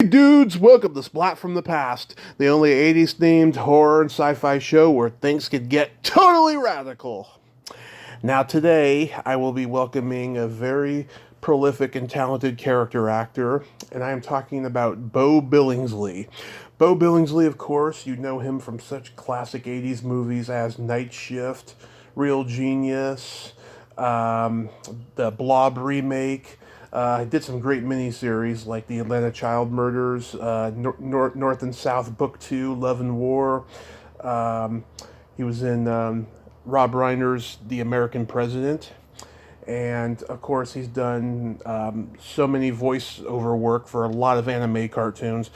Hey dudes, welcome to Splat from the Past, the only 80s themed horror and sci fi show where things could get totally radical. Now, today, I will be welcoming a very prolific and talented character actor, and I am talking about Beau Billingslea. Beau Billingslea, of course, you know him from such classic 80s movies as Night Shift, Real Genius, um, the Blob remake. He did some great miniseries like the Atlanta Child Murders, North and South Book 2, Love and War. Um, he was in Rob Reiner's The American President. And of course, he's done so many voiceover work for a lot of anime cartoons.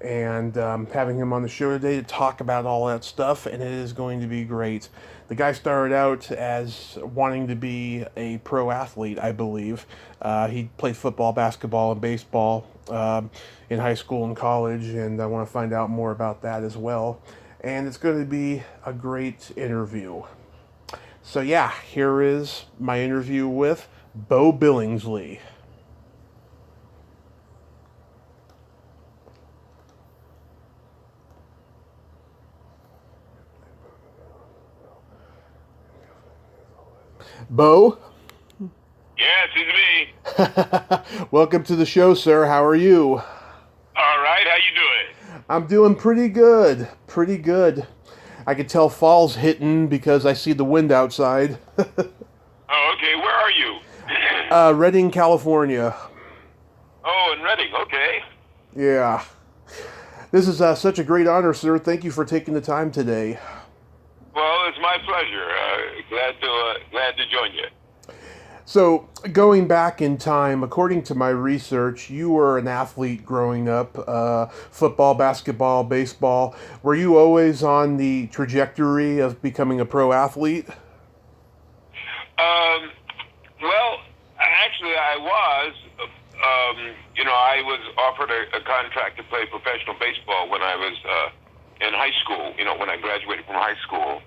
And having him on the show today to talk about all that stuff, and it is going to be great. The guy started out as wanting to be a pro athlete, I believe. He played football, basketball, and baseball in high school and college, and I want to find out more about that as well. And it's going to be a great interview. So, yeah, here is my interview with Beau Billingslea. Beau? Yes, it's me. Welcome to the show, sir. How are you? All right, how you doing? I'm doing pretty good. Pretty good. I can tell fall's hitting because I see the wind outside. Oh, okay. Where are you? Redding, California. Oh, in Reading. Okay. Yeah. This is such a great honor, sir. Thank you for taking the time today. Well, it's my pleasure. Glad to join you. So, going back in time, according to my research, you were an athlete growing up, football, basketball, baseball. Were you always on the trajectory of becoming a pro athlete? Um, well, actually, I was. I was offered a contract to play professional baseball when I was in high school. When I graduated from high school.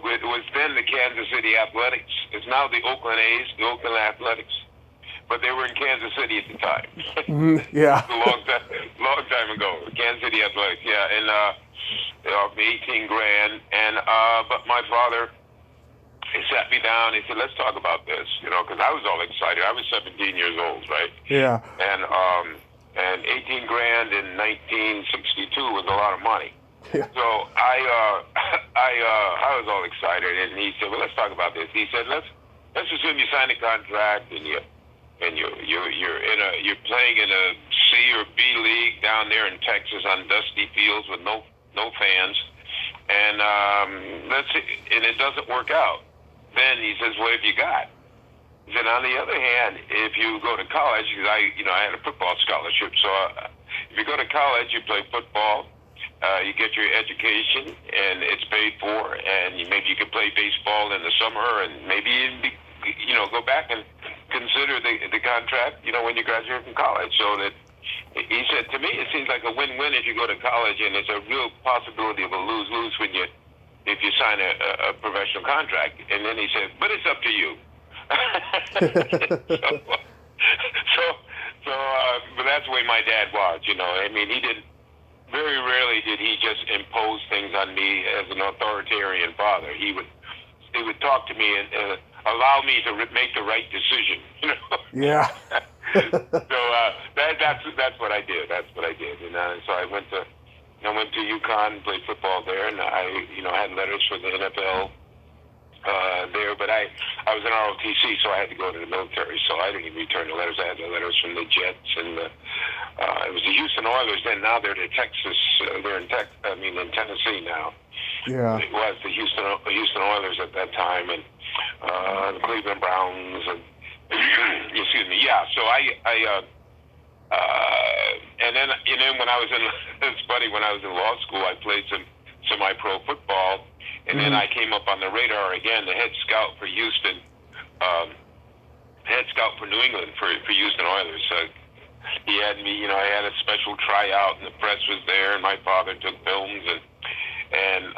It was then the Kansas City Athletics. It's now the Oakland A's, the Oakland Athletics, but they were in Kansas City at the time. Yeah. A long time ago. Kansas City Athletics, yeah, and they offered me 18 grand, and but my father, he sat me down. He said, "Let's talk about this," because I was all excited. I was 17 years old, right? Yeah. And 18 grand in 1962 was a lot of money. Yeah. So I was all excited, and he said, "Well, let's talk about this." He said, "Let's assume you sign a contract, and you're playing in a C or B league down there in Texas on dusty fields with no fans, and and it doesn't work out. Then he says, what have you got?" He said, on the other hand, if you go to college, because I had a football scholarship, so if you go to college, you play football. You get your education, and it's paid for, and maybe you can play baseball in the summer, and maybe go back and consider the contract, when you graduate from college. So that he said to me, it seems like a win-win if you go to college, and it's a real possibility of a lose-lose if you sign a professional contract. And then he said, but it's up to you. But that's the way my dad was. He didn't. Very rarely did he just impose things on me as an authoritarian father. He would talk to me and allow me to make the right decision. Yeah. So that's what I did. That's what I did. And so I went to UConn, played football there, and I had letters for the NFL there, but I was in ROTC, so I had to go to the military. So I didn't even return the letters. I had the letters from the Jets and it was the Houston Oilers. Then now they're in Texas. They're in Tennessee now. Yeah. It was the Houston Oilers at that time, and the Cleveland Browns. And excuse me. Yeah. So and then when I was in it's funny, when I was in law school, I played some semi-pro football. And then I came up on the radar again, the head scout for Houston, head scout for New England for Houston Oilers. So he had me, I had a special tryout, and the press was there, and my father took films, and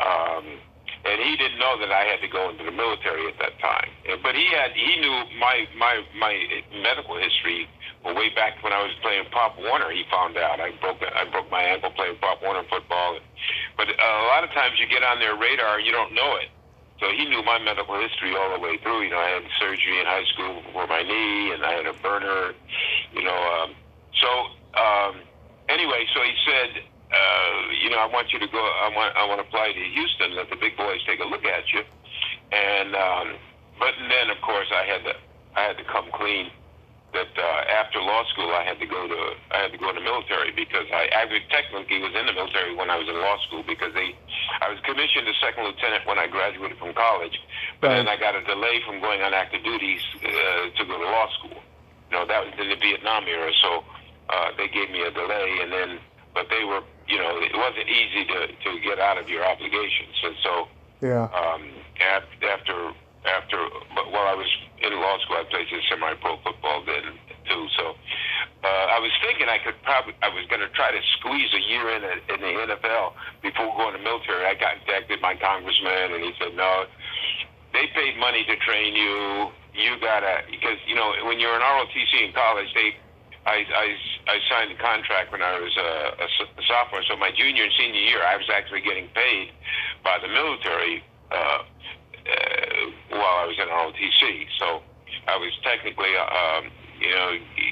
he didn't know that I had to go into the military at that time. But he knew my medical history Well, way back when I was playing Pop Warner, he found out. I broke my ankle playing Pop Warner football. But a lot of times you get on their radar, you don't know it. So he knew my medical history all the way through. I had surgery in high school for my knee, and I had a burner. Anyway, so he said, I want you to go. I want to fly to Houston. Let the big boys take a look at you. And but then, of course, I had to come clean. That after law school, I had to go in the military because I technically was in the military when I was in law school because I was commissioned as second lieutenant when I graduated from college, but then I got a delay from going on active duties to go to law school. That was in the Vietnam era, so they gave me a delay, but they were, it wasn't easy to get out of your obligations, and so but while I was in law school, I played some semi-pro football then too. So I was thinking I was going to try to squeeze a year in the NFL before going to military. I contacted my congressman, and he said, no, they paid money to train you. You gotta, because when you're an ROTC in college, I signed a contract when I was a sophomore. So my junior and senior year, I was actually getting paid by the military. While I was in ROTC, so I was technically,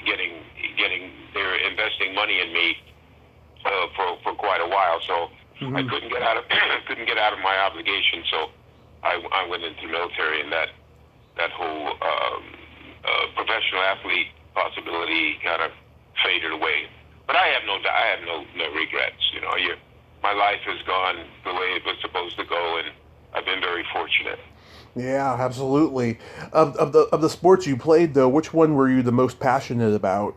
getting they were investing money in me for quite a while. So I couldn't get out of my obligation. So I went into the military, and that whole professional athlete possibility kind of faded away. But I have no regrets. My life has gone the way it was supposed to go, and I've been very fortunate. Yeah, absolutely. Of the sports you played, though, which one were you the most passionate about?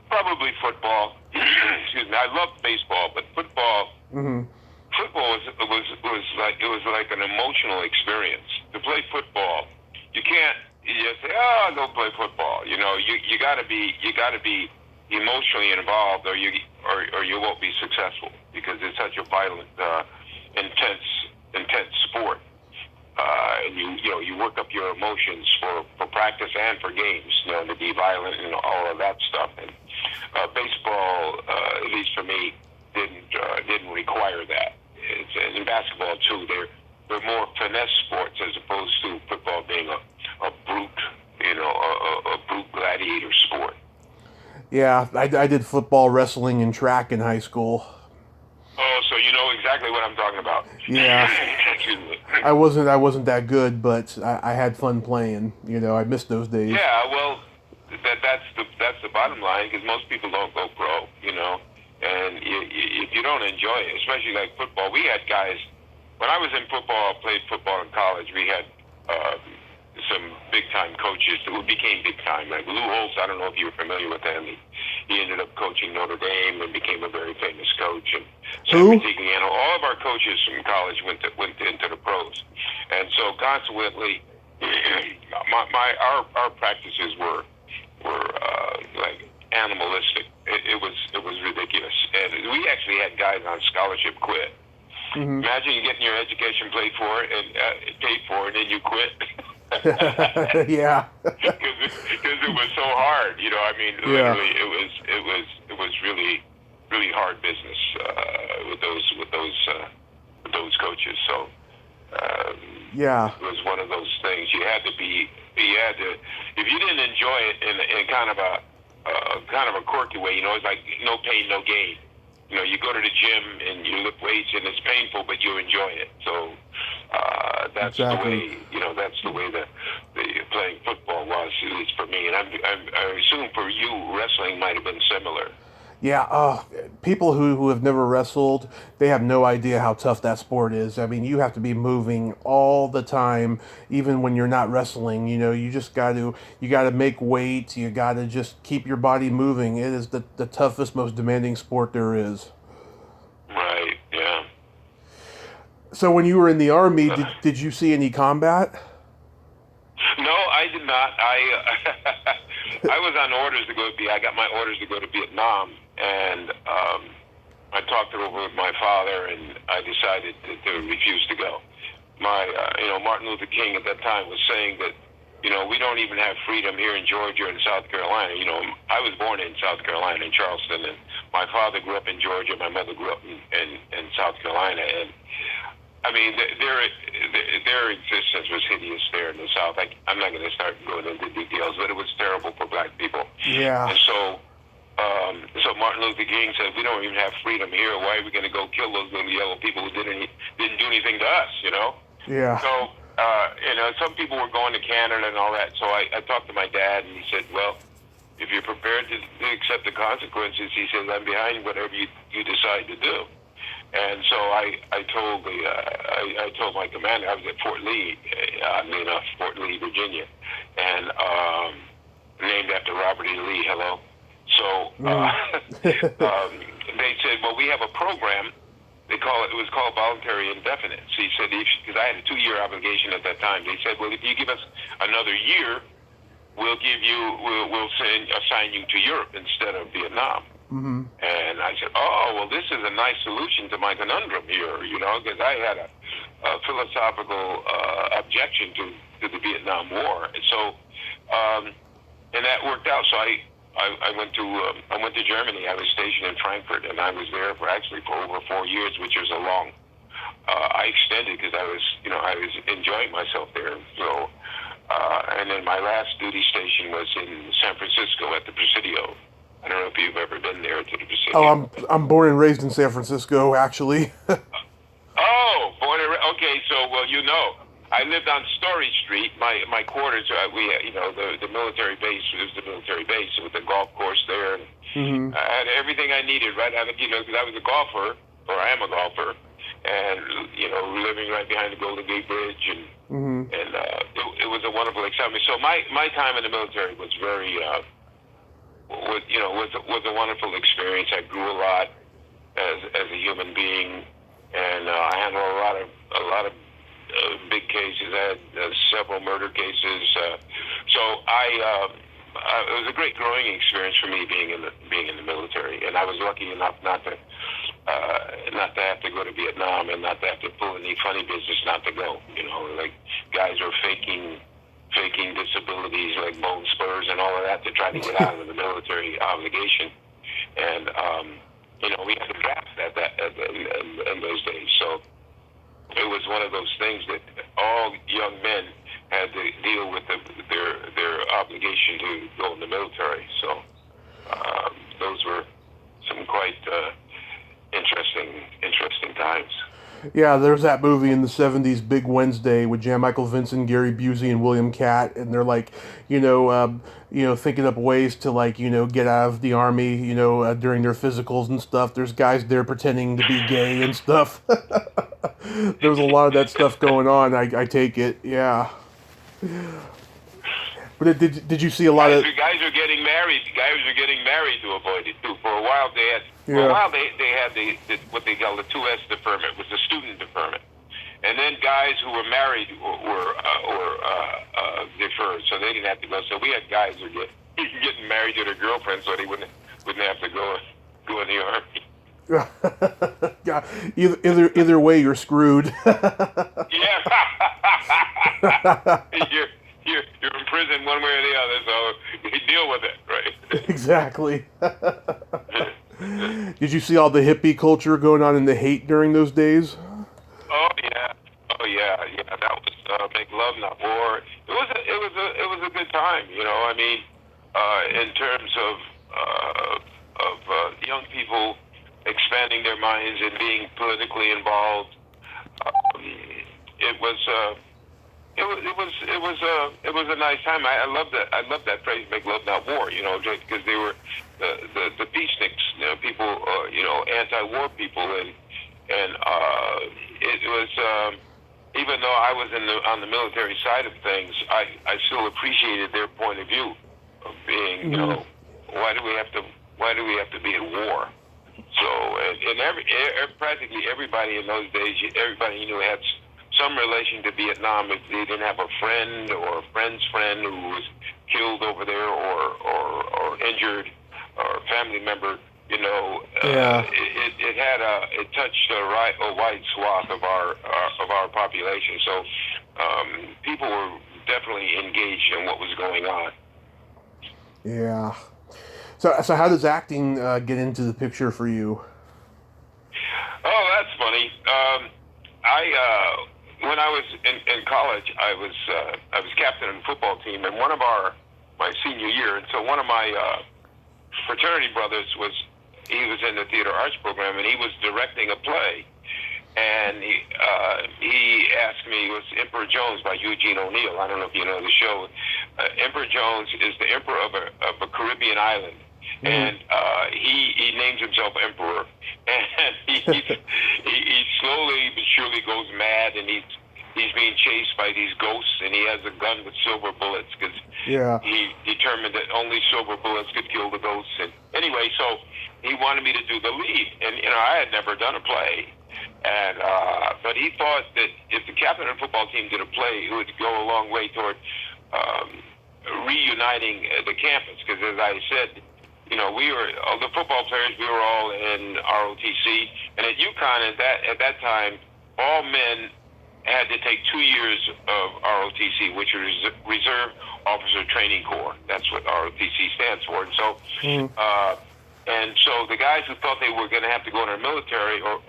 Probably football. Excuse me. I loved baseball, but football. Football was like an emotional experience. To play football, you can't just say, "Oh, I'll go play football." You gotta be emotionally involved, or you won't be successful because it's such a violent, intense sport. And you work up your emotions for practice and for games, to be violent and all of that stuff. And baseball, at least for me, didn't require that. And in basketball too, they're more finesse sports as opposed to football being a brute, a brute gladiator sport. Yeah, I did football, wrestling, and track in high school. Oh, so you know exactly what I'm talking about. Yeah. I wasn't that good, but I had fun playing. I missed those days. Yeah, well, that's the bottom line, because most people don't go pro, and if you don't enjoy it, especially like football. We had guys when I was in football, played football in college. We had some big time coaches who became big time. Like Lou Holtz, I don't know if you were familiar with him. He ended up coaching Notre Dame and became a very famous coach. And Who? All of our coaches from college went into the pros, and so consequently, our practices were like animalistic. It was ridiculous, and we actually had guys on scholarship quit. Imagine you getting your education paid for, and then you quit. Yeah. Because it was so hard, literally, it was really, really hard business with those coaches. So yeah, it was one of those things. You had to, if you didn't enjoy it in kind of a quirky way, it's like no pain, no gain. You go to the gym and you lift weights and it's painful, but you enjoy it. So that's exactly. the way, that's the way the playing football was, at least for me. And I assume for you, wrestling might have been similar. Yeah, people who have never wrestled, they have no idea how tough that sport is. I mean, you have to be moving all the time, even when you're not wrestling. You just got to make weight. You got to just keep your body moving. It is the toughest, most demanding sport there is. Right. Yeah. So when you were in the Army, did you see any combat? No, I did not. I was on orders to go to I got my orders to go to Vietnam, and I talked it over with my father, and I decided to refuse to go. Martin Luther King at that time was saying that, we don't even have freedom here in Georgia and South Carolina. I was born in South Carolina, in Charleston, and my father grew up in Georgia. My mother grew up in South Carolina, and I mean, their existence was hideous there in the South. I'm not going to start going into details, but it was terrible for black people. Yeah. And so Martin Luther King said, "We don't even have freedom here. Why are we going to go kill those little yellow people who didn't do anything to us?" Yeah. So some people were going to Canada and all that. So I talked to my dad, and he said, "Well, if you're prepared to accept the consequences," he said, "I'm behind whatever you decide to do." And so I told my commander, I was at Fort Lee, oddly enough, Fort Lee, Virginia, and named after Robert E. Lee. Hello. So they said, "Well, we have a program. It was called voluntary indefinite." So he said, because I had a 2-year obligation at that time. They said, "Well, if you give us another year, we'll assign you to Europe instead of Vietnam." Mm-hmm. And I said, "Oh, well, this is a nice solution to my conundrum here, because I had a philosophical objection to the Vietnam War." And so, and that worked out. So I went to Germany. I was stationed in Frankfurt, and I was there for over 4 years, which is a long. I extended because I was enjoying myself there. So, and then my last duty station was in San Francisco at the Presidio. I don't know if you've ever been there to the Presidio. Oh, I'm born and raised in San Francisco, actually. Oh, okay. So, well, I lived on Story Street. My quarters, the military base was the military base with the golf course there. And Mm-hmm. I had everything I needed right out of, because I was a golfer, or I am a golfer, and, living right behind the Golden Gate Bridge, and Mm-hmm. it was a wonderful experience. So my time in the military was very, was a wonderful experience. I grew a lot as a human being, and I handled a lot of big cases. I had several murder cases. So it was a great growing experience for me being in the military, and I was lucky enough not to have to go to Vietnam and not to have to pull any funny business not to go. Like guys are faking disabilities like bone spurs and all of that to try to get out of the military obligation, and we had to draft in those days. So it was one of those things that all young men had to deal with their obligation to go in the military. So those were some quite interesting times. Yeah, there's that movie in the 70s, Big Wednesday, with Jan Michael Vincent, Gary Busey, and William Catt, and they're like, thinking up ways to get out of the army, during their physicals and stuff. There's guys there pretending to be gay and stuff. There was a lot of that stuff going on. I take it, yeah. But did you see a lot of guys are getting married? Guys are getting married to avoid it too. For a while they had. Yeah. For a while they had the what they call the 2S deferment, was the student deferment, and then guys who were married were deferred, so they didn't have to go. So we had guys who were getting married to their girlfriends, so they wouldn't have to go in the army. Yeah, either way, you're screwed. Yeah. You're in prison one way or the other, so you deal with it, right? Exactly. Did you see all the hippie culture going on and the hate during those days? Oh yeah. That was Make Love Not War. It was a good time, I mean, in terms of young people expanding their minds and being politically involved. It was a nice time. I love that phrase, "Make Love Not War," because they were the peaceniks, people, anti-war people, and it was even though I was on the military side of things, I still appreciated their point of view of being, why do we have to be at war? So, and practically everybody in those days, everybody you knew had some relation to Vietnam. If they didn't have a friend or a friend's friend who was killed over there or injured, or a family member, it touched a wide swath of our population. So people were definitely engaged in what was going on. Yeah. So how does acting get into the picture for you? Oh, that's funny. When I was in college, I was captain of the football team, and my senior year, and so one of my fraternity brothers was in the theater arts program, and he was directing a play, and he asked me. It was Emperor Jones by Eugene O'Neill. I don't know if you know the show. Emperor Jones is the emperor of a Caribbean island. And he names himself emperor, and he slowly but surely goes mad, and he's being chased by these ghosts, and he has a gun with silver bullets because he determined that only silver bullets could kill the ghosts. And anyway, so he wanted me to do the lead, and I had never done a play, and but he thought that if the captain of the football team did a play, it would go a long way toward reuniting the campus, because as I said, we were the football players. We were all in ROTC, and at UConn at that time, all men had to take 2 years of ROTC, which is Reserve Officer Training Corps. That's what ROTC stands for. And so, the guys who thought they were going to have to go in the military or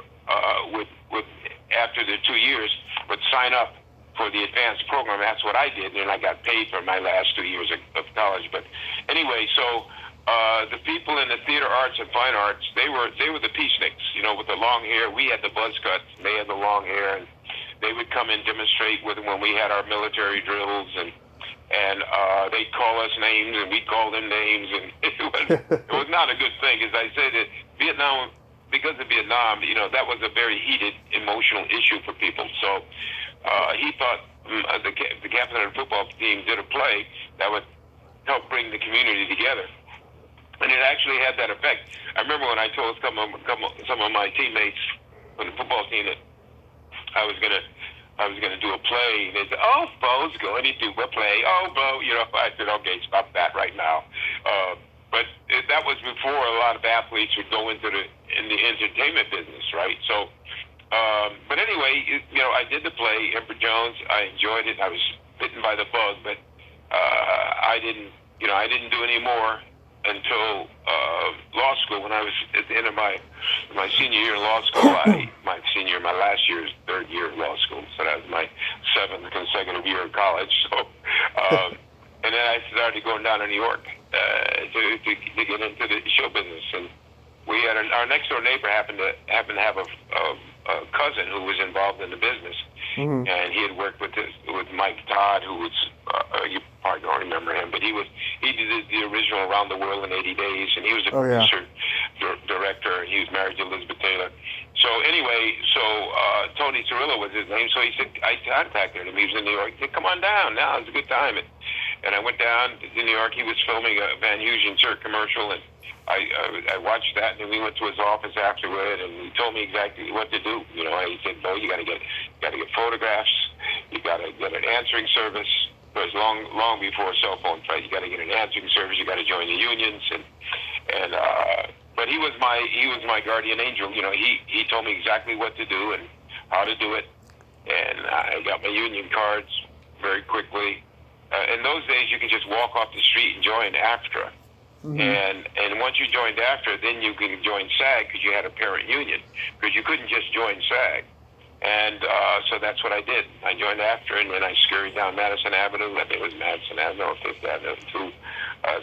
would after their 2 years would sign up for the advanced program. That's what I did, and I got paid for my last 2 years of college. But anyway, so. The people in the theater arts and fine arts, they were the peaceniks, with the long hair. We had the buzz cuts, and they had the long hair, and they would come and demonstrate with when we had our military drills, and they'd call us names, and we'd call them names, and it was not a good thing. As I said, that Vietnam, because of Vietnam, that was a very heated, emotional issue for people. So he thought the captain of the football team did a play that would help bring the community together. And it actually had that effect. I remember when I told some of my teammates on the football team that I was gonna do a play, and they said, "Oh, Beau's going to do a play. Oh, Beau," I said, "Okay, stop that right now." But that was before a lot of athletes would go into the entertainment business, right? So, but anyway, I did the play, Emperor Jones. I enjoyed it. I was bitten by the bug, but I didn't do any more until law school. When I was at the end of my senior year in law school, my last year's third year of law school, so that was my 7th consecutive year of college. So, and then I started going down to New York to get into the show business. And we had our next door neighbor happened to have a cousin who was involved in the business, and he had worked with Mike Todd, who was you probably don't remember him, but he did the original Around the World in 80 Days, and he was a producer, director, and he was married to Elizabeth Taylor. So anyway, Tony Cirillo was his name. So he said, I contacted him. He was in New York. He said, "Come on down. Now it's a good time." And I went down to New York. He was filming a Van Heusen insert commercial, and I watched that, and then we went to his office afterward, and he told me exactly what to do. He said, "Beau, you got to get photographs. You got to get an answering service." It was long before cell phones, right? You got to get an answering service. You got to join the unions, but he was my guardian angel. He told me exactly what to do and how to do it, and I got my union cards very quickly. In those days, you could just walk off the street and join AFTRA. And once you joined AFTRA, then you can join SAG because you had a parent union, because you couldn't just join SAG. And so that's what I did. I joined AFTRA, and then I scurried down Madison Avenue. I think it was Madison Avenue or Fifth Avenue to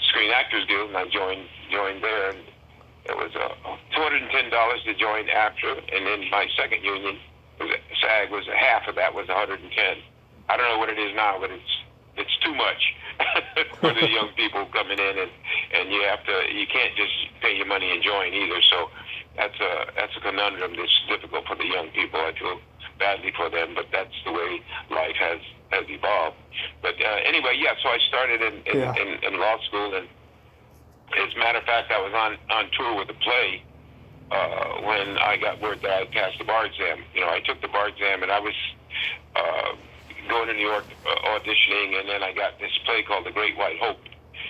Screen Actors Guild, and I joined there. And it was $210 to join AFTRA, and then my second union, SAG, was half of that was $110. I don't know what it is now, but it's too much for the young people coming in, and you can't just pay your money and join either. So that's a conundrum that's difficult for the young people. I feel badly for them, but that's the way life has evolved. But anyway, so I started in law school, and as a matter of fact, I was on tour with a play when I got word that I passed the bar exam. I took the bar exam, and I was going to New York auditioning, and then I got this play called The Great White Hope.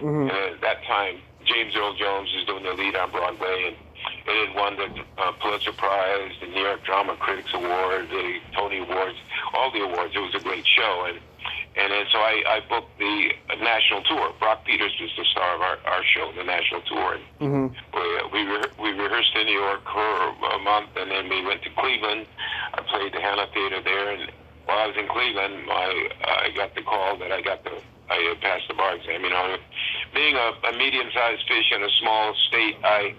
And at that time, James Earl Jones was doing the lead on Broadway, and it had won the Pulitzer Prize, the New York Drama Critics Award, the Tony Awards, all the awards. It was a great show, And then so I booked the national tour. Brock Peters was the star of our show, the national tour. And we rehearsed in New York for a month, and then we went to Cleveland. I played the Hannah Theater there, and while I was in Cleveland, I got the call that I had passed the bar exam. You know, being a medium-sized fish in a small state, my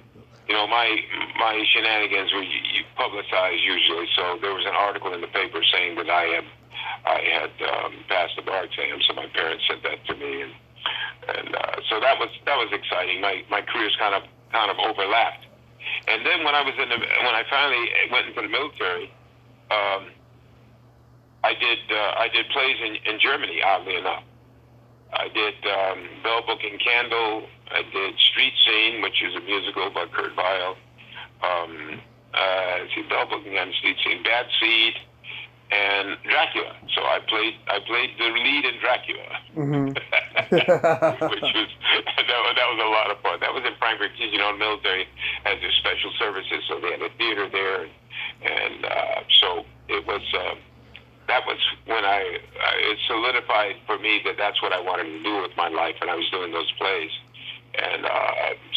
shenanigans were publicized usually. So there was an article in the paper saying that I had passed the bar exam. So my parents sent that to me, and so that was exciting. My careers kind of overlapped. And then when I finally went into the military, I did plays in Germany. Oddly enough, I did Bell Book and Candle. I did Street Scene, which is a musical by Kurt Weill. Bell Book and Candle, Street Scene, Bad Seed, and Dracula. So I played the lead in Dracula, which was that was a lot of fun. That was in Frankfurt. You know, the military has their special services, so they had a theater there, and so it was. That was when it solidified for me that that's what I wanted to do with my life, and I was doing those plays. And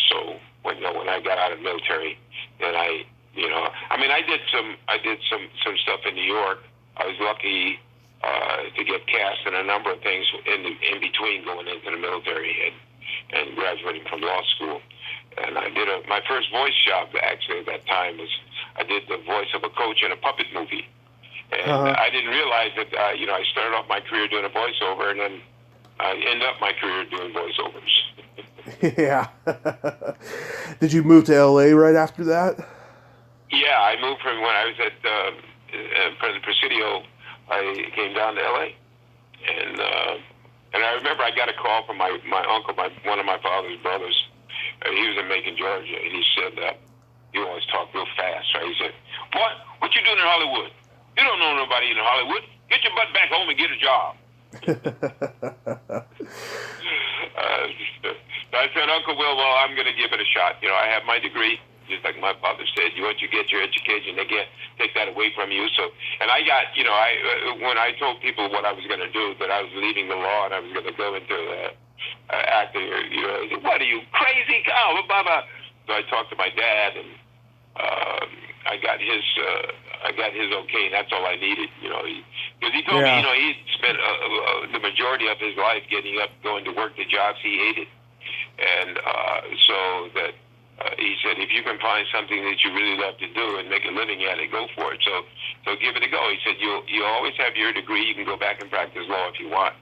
so when I got out of the military, then I did some stuff in New York. I was lucky to get cast in a number of things in between going into the military and graduating from law school. And I did my first voice job actually at that time was I did the voice of a coach in a puppet movie. And I didn't realize that, I started off my career doing a voiceover, and then I ended up my career doing voiceovers. Yeah. Did you move to LA right after that? Yeah, I moved from when I was at President Presidio. I came down to LA, and I remember I got a call from my uncle, one of my father's brothers. He was in Macon, Georgia, and he said, he always talked real fast, right? He said, what you doing in Hollywood? You don't know nobody in Hollywood. Get your butt back home and get a job. I said, Uncle Will, well, I'm going to give it a shot. You know, I have my degree, just like my father said. Once you get your education, they can't take that away from you. So, and I got, when I told people what I was going to do, that I was leaving the law and I was going to go into acting, I said, what are you, crazy? Oh, blah, blah. So I talked to my dad, and I got his okay, and that's all I needed, because he told me, he'd spent the majority of his life getting up, going to work the jobs he hated, and so that he said, if you can find something that you really love to do and make a living at it, go for it. So give it a go. He said, you always have your degree. You can go back and practice law if you want,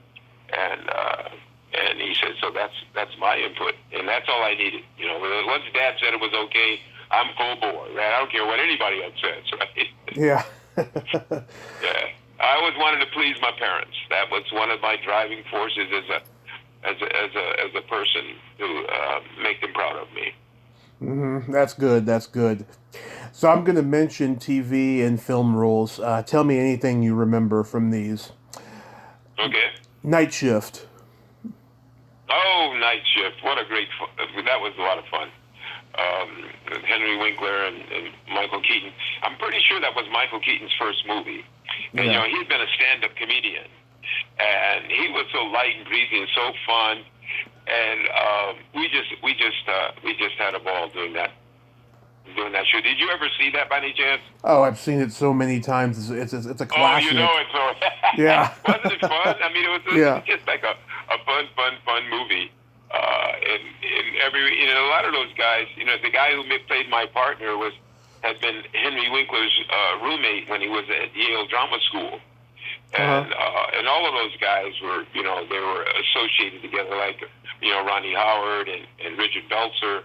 and he said, so that's my input, and that's all I needed. Once Dad said it was okay, I'm full board, man. I don't care what anybody else says, right? Yeah. Yeah. I always wanted to please my parents. That was one of my driving forces as a person to make them proud of me. Mm-hmm. That's good. That's good. So I'm going to mention TV and film roles. Tell me anything you remember from these. Okay. Night Shift. Oh, Night Shift. What a great that was a lot of fun. Henry Winkler and Michael Keaton. I'm pretty sure that was Michael Keaton's first movie. And, he'd been a stand-up comedian. And he was so light and breezy and so fun. And we just had a ball doing that show. Did you ever see that by any chance? Oh, I've seen it so many times. It's a classic. Oh, you know it. So yeah. Wasn't it fun? I mean, it was just like a fun movie. And a lot of those guys, the guy who played my partner had been Henry Winkler's roommate when he was at Yale Drama School, and all of those guys were, they were associated together, like Ronnie Howard and Richard Belzer.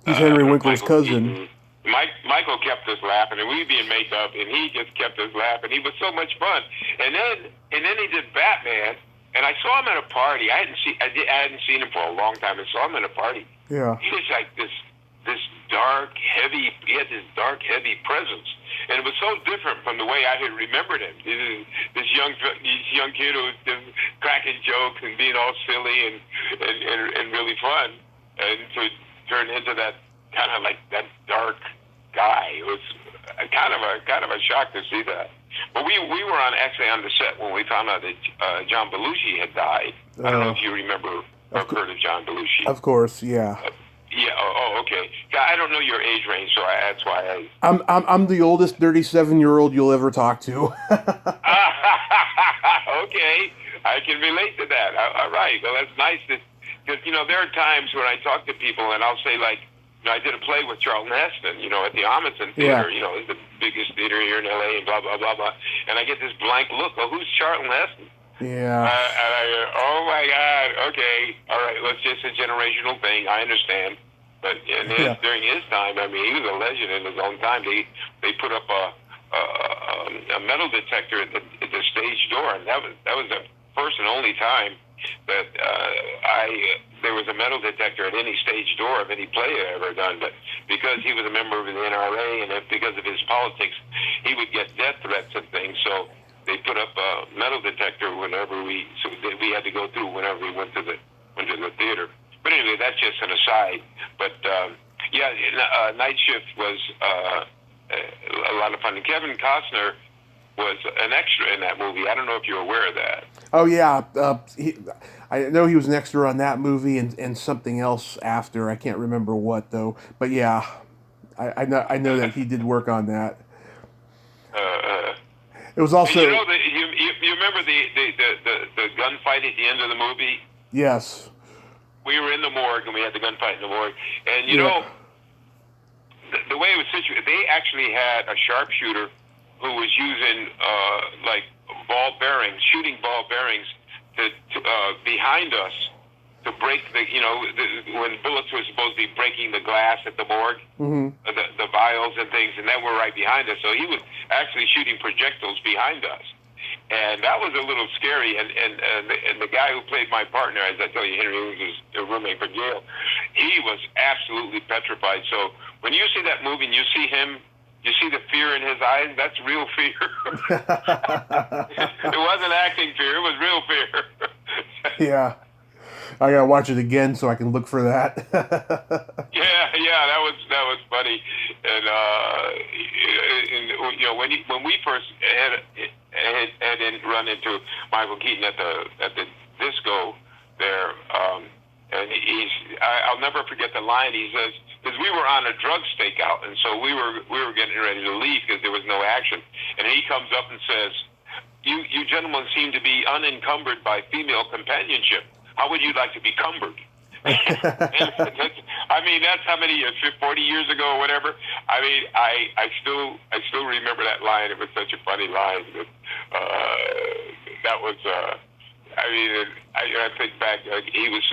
He's Henry Winkler's cousin. Michael kept us laughing, and we'd be in makeup, and he just kept us laughing. He was so much fun. And then he did Batman. And I saw him at a party. I hadn't seen him for a long time. I saw him at a party. Yeah. He was like this dark, heavy. He had this dark, heavy presence, and it was so different from the way I had remembered him. This young kid who was just cracking jokes and being all silly and really fun, and to turn into that kind of like that dark guy. It was kind of a shock to see that. But we were actually on the set when we found out that John Belushi had died. I don't know if you remember or heard of John Belushi. Of course, yeah. Yeah. Oh, okay. Yeah, I don't know your age range, so that's why I'm the oldest 37-year-old you'll ever talk to. Okay, I can relate to that. All right. Well, that's nice because there are times when I talk to people and I'll say like, I did a play with Charlton Heston, at the Amundsen Theater. Yeah. It's the biggest theater here in LA, and blah blah blah blah. And I get this blank look. Well, who's Charlton Heston? Yeah. And I go, oh my God. Okay. All right. Let's just a generational thing. I understand. But during his time, I mean, he was a legend in his own time. They put up a metal detector at the stage door, and that was the first and only time that there was a metal detector at any stage door of any play I ever done. But because he was a member of the NRA and because of his politics, he would get death threats and things. So they put up a metal detector whenever we had to go through whenever we went to the theater. But anyway, that's just an aside. But Night Shift was a lot of fun. And Kevin Costner was an extra in that movie. I don't know if you're aware of that. Oh yeah, I know he was an extra on that movie and something else after. I can't remember what though. But yeah, I know that he did work on that. It was also. You remember the gunfight at the end of the movie? Yes. We were in the morgue and we had the gunfight in the morgue, and the way it was situated, they actually had a sharpshooter who was using like shooting ball bearings to behind us to break when bullets were supposed to be breaking the glass at the morgue, the vials and things, and that were right behind us. So he was actually shooting projectiles behind us. And that was a little scary. And the guy who played my partner, as I tell you, Henry, who was a roommate for Gail, he was absolutely petrified. So when you see that movie and you see him, you see the fear in his eyes, that's real fear. It wasn't acting fear, it was real fear. Yeah. I gotta watch it again so I can look for that. yeah, that was funny. And when we first had run into Michael Keaton at the disco there, and I'll never forget the line he says, because we were on a drug stakeout, and so we were getting ready to leave because there was no action, and he comes up and says, "You gentlemen seem to be unencumbered by female companionship. How would you like to be cumbered?" I mean, that's how many years, 40 years ago or whatever. I mean, I still remember that line. It was such a funny line. That was, I think back, he was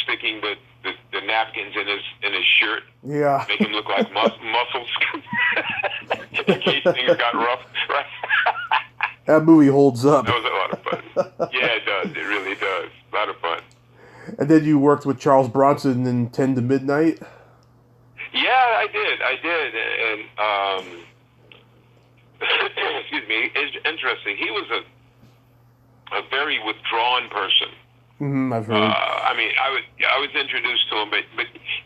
sticking the napkins in his shirt. Yeah. Make him look like muscles in case things got rough. Right? That movie holds up. That was a lot of fun. Yeah, it does. It really does. A lot of fun. And then you worked with Charles Bronson in 10 to Midnight? Yeah, I did. And, excuse me, it's interesting. He was a very withdrawn person. I've heard. I mean, I was introduced to him, but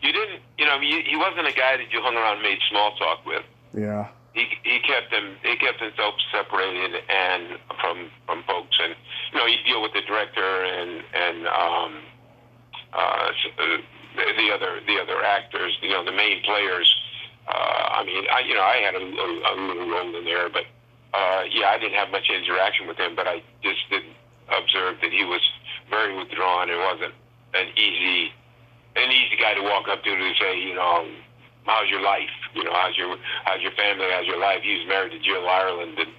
you didn't, he wasn't a guy that you hung around and made small talk with. Yeah. He kept himself separated and from folks, and he'd deal with the director and the other actors, the main players. I mean, I had a little role in there, but I didn't have much interaction with him, but I just did observe that he was very withdrawn. It wasn't an easy guy to walk up to say, how's your life? How's your family? How's your life? He was married to Jill Ireland, and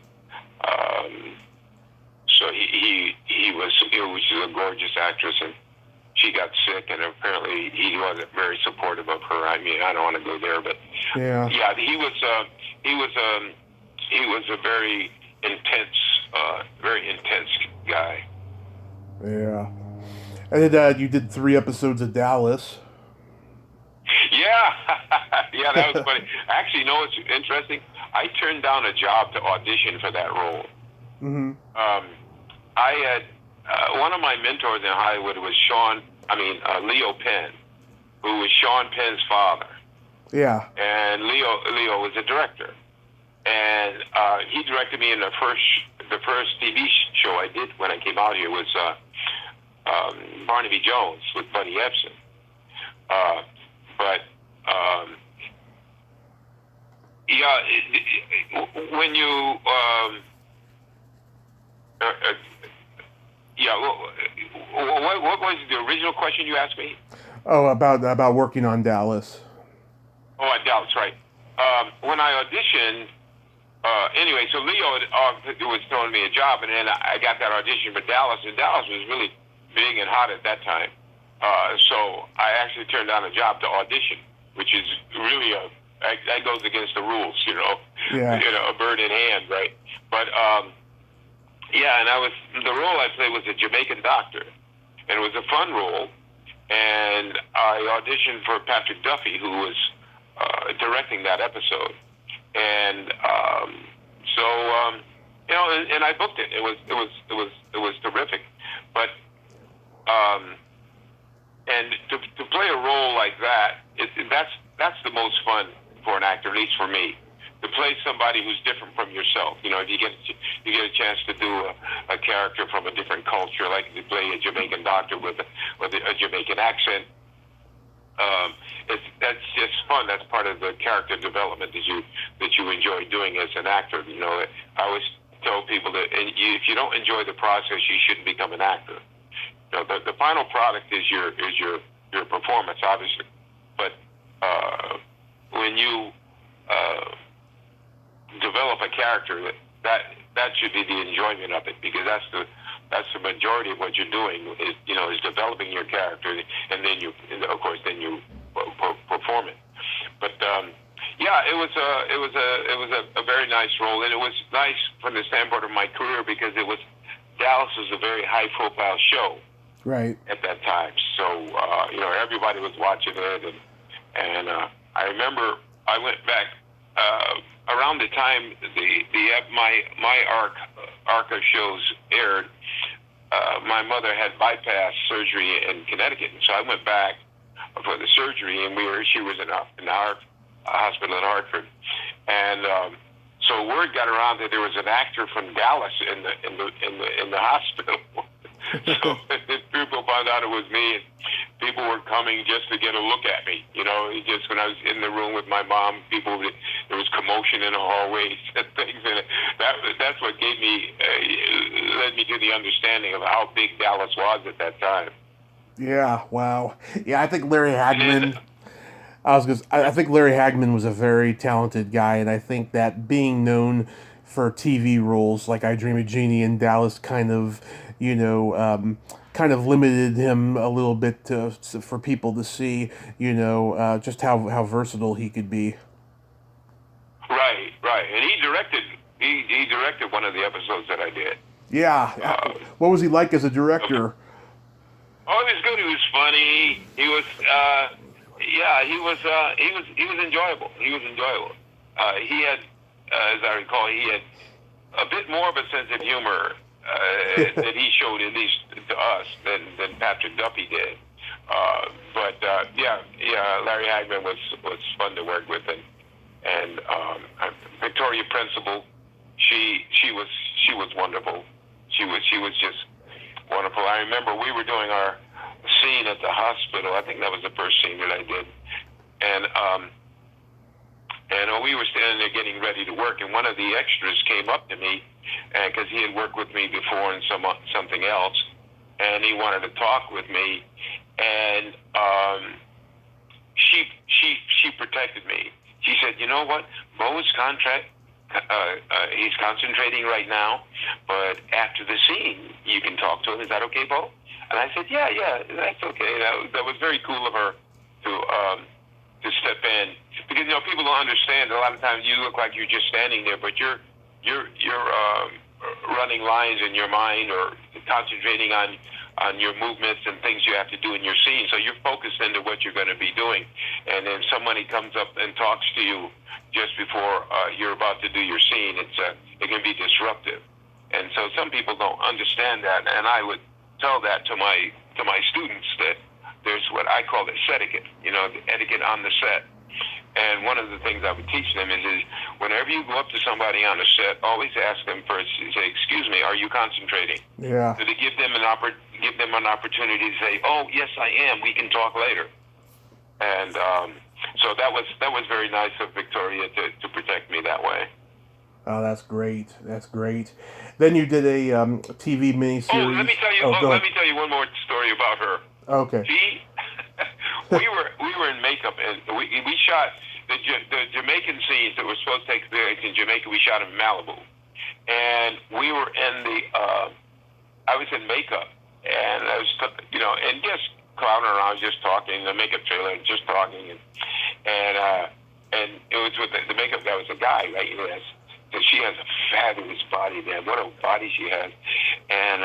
so he was a gorgeous actress, and she got sick, and apparently he wasn't very supportive of her. I mean, I don't want to go there, but yeah, he was a very intense guy. Yeah, and then you did 3 episodes of Dallas. Yeah, that was funny. Actually, it's interesting? I turned down a job to audition for that role. I had one of my mentors in Hollywood was Leo Penn, who was Sean Penn's father. Yeah. And Leo was a director. and he directed me in the first TV show I did when I came out here was Barnaby Jones with Buddy Ebsen. But yeah, when you yeah, what was the original question you asked me? Oh, about working on Dallas. Oh, at Dallas, right. When I auditioned, anyway, so Leo was throwing me a job, and then I got that audition for Dallas, and Dallas was really big and hot at that time. So I actually turned down a job to audition, which is really that goes against the rules, you know. Yeah. You know, a bird in hand, right? But yeah, and the role I played was a Jamaican doctor, and it was a fun role. And I auditioned for Patrick Duffy, who was directing that episode, and so you know, and I booked it. It was terrific, but and to play a role like that, that's the most fun for an actor, at least for me. To play somebody who's different from yourself, you know, if you get a chance to do a character from a different culture, like to play a Jamaican doctor with a Jamaican accent, that's just fun. That's part of the character development that you enjoy doing as an actor. You know, I always tell people that if you don't enjoy the process, you shouldn't become an actor. You know, the final product is your performance, obviously, but when you develop a character, that should be the enjoyment of it, because that's the majority of what you're doing is, you know, is developing your character, and then you perform it. But yeah, it was a very nice role, and it was nice from the standpoint of my career because Dallas was a very high profile show, right, at that time. So you know, everybody was watching it, and I remember I went back. Around the time my ARCA shows aired, my mother had bypass surgery in Connecticut, and so I went back for the surgery, and she was in our hospital in Hartford, and so word got around that there was an actor from Dallas in the hospital. So people found out it was me, and people were coming just to get a look at me. You know, just when I was in the room with my mom, there was commotion in the hallways and things, and that's what led me to the understanding of how big Dallas was at that time. Yeah, wow. Yeah, I think Larry Hagman. I think Larry Hagman was a very talented guy, and I think that being known for TV roles like I Dream of Jeannie and Dallas kind of, you know, kind of limited him a little bit for people to see, you know, just how versatile he could be. Right, and he directed one of the episodes that I did. Yeah, what was he like as a director? Oh, he was good. He was funny. He was, yeah, he was enjoyable. He was enjoyable. He had, as I recall, he had a bit more of a sense of humor that he showed, at least to us, than Patrick Duffy did. But yeah, Larry Hagman was fun to work with, and Victoria Principal, she was wonderful. She was just wonderful. I remember we were doing our scene at the hospital. I think that was the first scene that I did, and we were standing there getting ready to work, and one of the extras came up to me, because he had worked with me before in something else, and he wanted to talk with me, and she protected me. She said, "You know what, Beau's contract, he's concentrating right now, but after the scene, you can talk to him. Is that okay, Beau?" And I said, yeah, that's okay. That was very cool of her to step in, because, you know, people don't understand. A lot of times you look like you're just standing there, but you're running lines in your mind, or concentrating on your movements and things you have to do in your scene. So you're focused into what you're going to be doing. And then somebody comes up and talks to you just before you're about to do your scene. It can be disruptive. And so some people don't understand that. And I would tell that to my students, that there's what I call the etiquette, you know, the etiquette on the set. And one of the things I would teach them is whenever you go up to somebody on a set, always ask them first. Say, "Excuse me, are you concentrating?" Yeah. So to give them an opportunity to say, "Oh, yes, I am. We can talk later." And so that was very nice of Victoria to protect me that way. Oh, that's great. That's great. Then you did a TV miniseries. Oh, let me tell you. Let me tell you one more story about her. Okay. She, we were in makeup, and we shot the Jamaican scenes that were supposed to take place in Jamaica. We shot in Malibu, and we were in the. I was in makeup, and I was, and just clowning around, just talking. The makeup trailer, just talking, and it was with the makeup guy was a guy, right? Yes. So she has a fabulous body, man. What a body she has, and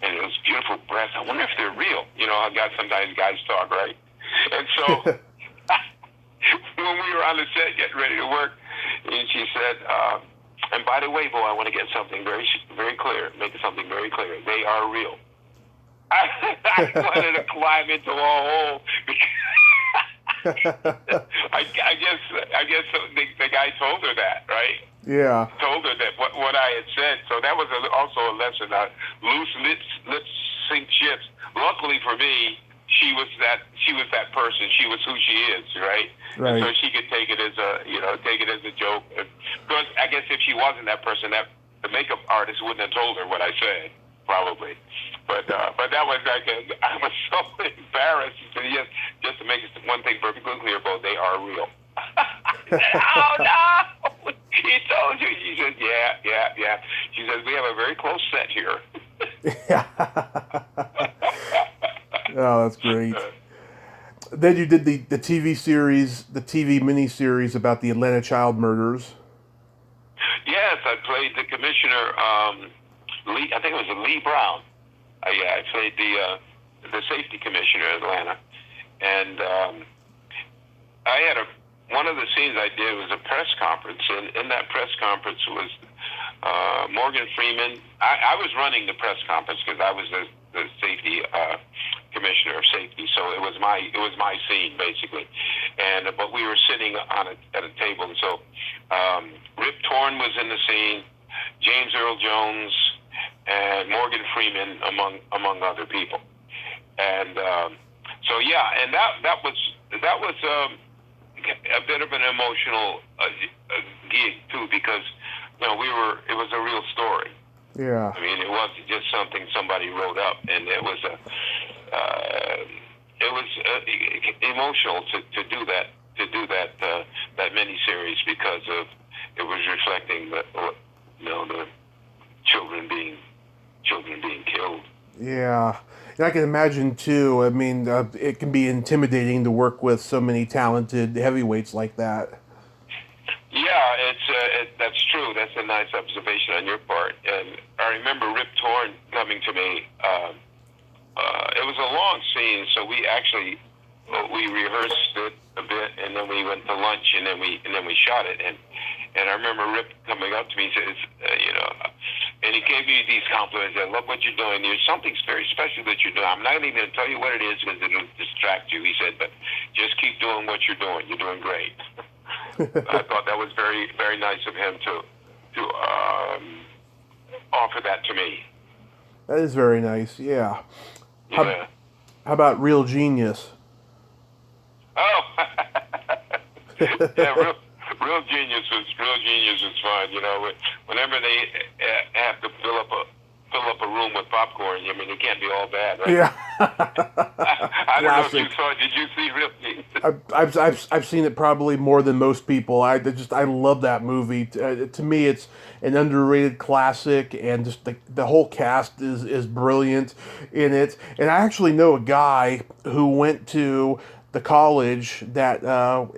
those beautiful breasts. I wonder if they're real. I got sometimes guys talk, right? And so when we were on the set getting ready to work, and she said, and by the way, Bo, I want to get something very, very clear. Make something very clear. They are real. I wanted to climb into a hole because I guess the guy told her that, right? Yeah. Told her that what I had said. So that was also a lesson. Loose lips sink ships. Luckily for me, she was that person. She was who she is, right? Right. And so she could take it as a joke. Because I guess if she wasn't that person, that the makeup artist wouldn't have told her what I said, probably. But that was like I was so embarrassed. She said, yes, just to make one thing perfectly clear, Bo, they are real. Oh no! He told you. She said, yeah. She says, we have a very close set here. Yeah. Oh, that's great. Then you did the TV series, the TV miniseries about the Atlanta child murders. Yes, I played the commissioner, Lee. I think it was Lee Brown. I played the safety commissioner in Atlanta, and I had one of the scenes I did was a press conference, and in that press conference was Morgan Freeman. I was running the press conference because I was the safety commissioner of safety, so it was my scene basically, but we were sitting at a table, and so Rip Torn was in the scene, James Earl Jones, and Morgan Freeman among other people, and so yeah, and that was a bit of an emotional gig too, because it was a real story. Yeah. I mean, it wasn't just something somebody wrote up, and it was emotional to do that miniseries because of it was reflecting the children being killed. Yeah. And I can imagine too. I mean, it can be intimidating to work with so many talented heavyweights like that. Yeah, that's true. That's a nice observation on your part. And I remember Rip Torn coming to me. It was a long scene, so we actually we rehearsed it a bit, and then we went to lunch, and then we shot it. And I remember Rip coming up to me and says, and he gave me these compliments. I love what you're doing. There's something very special that you're doing. I'm not even going to tell you what it is because it'll distract you. He said, but just keep doing what you're doing. You're doing great. I thought that was very, very nice of him to offer that to me. That is very nice. Yeah. Yeah. How about Real Genius? Oh. Yeah, real genius was fun. Whenever they have to fill up a room with popcorn, I mean, it can't be all bad, right? Yeah. I don't know if you saw it. Did you see Real Genius? I've seen it probably more than most people. I love that movie. To me, it's an underrated classic, and just the whole cast is brilliant in it. And I actually know a guy who went to the college that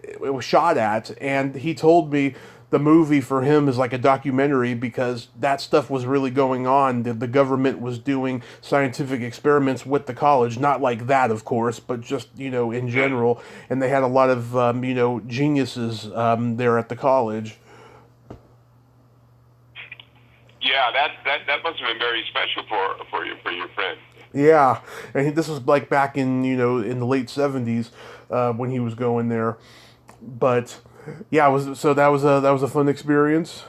it was shot at, and he told me the movie for him is like a documentary because that stuff was really going on. The government was doing scientific experiments with the college, not like that, of course, but just in general. And they had a lot of geniuses there at the college. Yeah, that must have been very special for your friend. Yeah, and this was like back in in the late 70s when he was going there. But yeah, that was a fun experience.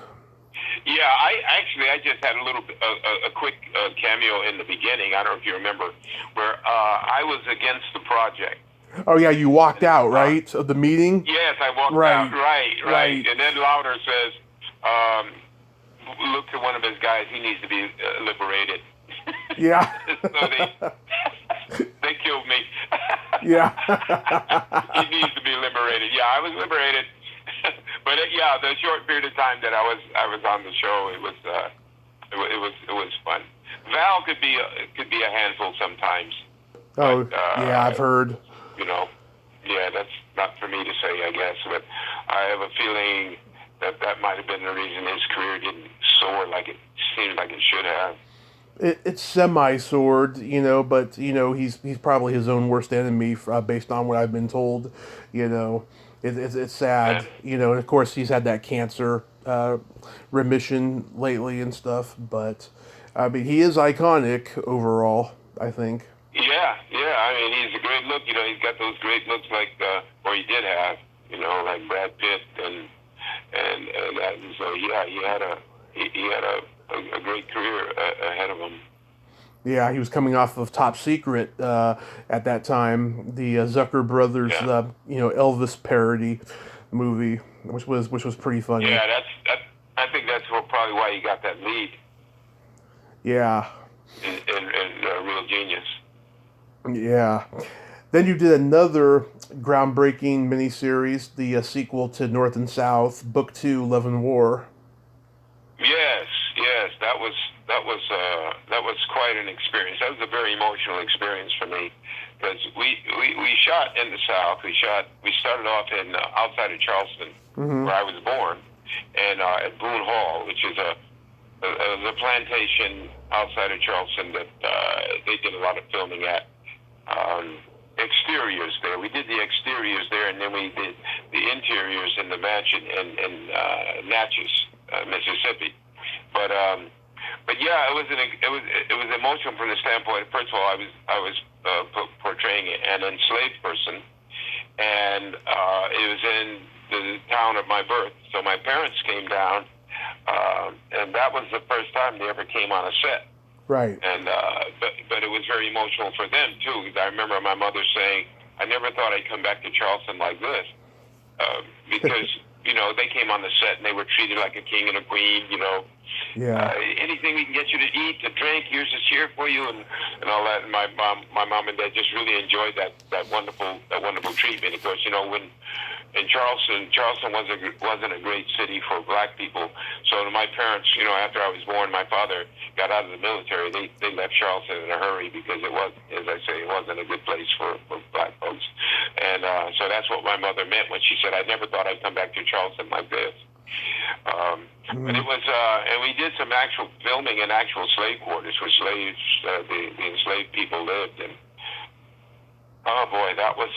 Yeah, I just had a quick cameo in the beginning. I don't know if you remember, where I was against the project. Oh yeah, you walked out, Uh, right, of the meeting. yes, I walked out. Right, Right. right. And then Lauder says, um, look to one of his guys. He needs to be liberated. Yeah. So they killed me. Yeah. He needs to be liberated. Yeah, I was liberated. But yeah, the short period of time that I was on the show, it was fun. Val could be a handful sometimes. Oh But yeah, I've heard. you know, yeah, that's not for me to say, I guess. But I have a feeling that might have been the reason his career didn't soar like it seemed like it should have. It's semi-sword, but he's probably his own worst enemy, based on what I've been told. It's Yeah. sad, and of course he's had that cancer remission lately and stuff. But I mean, he is iconic overall, I think. Yeah. I mean, he's a great look. He's got those great looks like, or he did have, like Brad Pitt and that. And so yeah, he had a great career ahead of him. Yeah, he was coming off of Top Secret at that time, the Zucker Brothers, Yeah. Elvis parody movie, which was pretty funny. Yeah, I think that's probably why he got that lead Yeah, in Real Genius. yeah. Then you did another groundbreaking miniseries, the sequel to North and South, Book Two, Love and War. Yes, that was quite an experience. That was a very emotional experience for me because we shot in the South. We started off in outside of Charleston, Mm-hmm. where I was born, and at Boone Hall, which is a plantation outside of Charleston that they did a lot of filming at. Exteriors there. We did the exteriors there, and then we did the interiors in the mansion in Natchez, Mississippi. But yeah, it was emotional from the standpoint. First of all, I was portraying an enslaved person, and it was in the town of my birth. So my parents came down, and that was the first time they ever came on a set. Right. And but it was very emotional for them too. Because I remember my mother saying, "I never thought I'd come back to Charleston like this," because they came on the set and they were treated like a king and a queen. Yeah. Anything we can get you to eat, to drink, here's a cheer for you, and all that. And my mom and dad just really enjoyed that wonderful treatment. Of course, when in Charleston wasn't a great city for black people. So to my parents, after I was born, my father got out of the military. They left Charleston in a hurry because it was, as I say, it wasn't a good place for black folks. And so that's what my mother meant when she said, "I never thought I'd come back to Charleston like this." But it was, and we did some actual filming in actual slave quarters where slaves, the enslaved people lived. And oh boy, that was.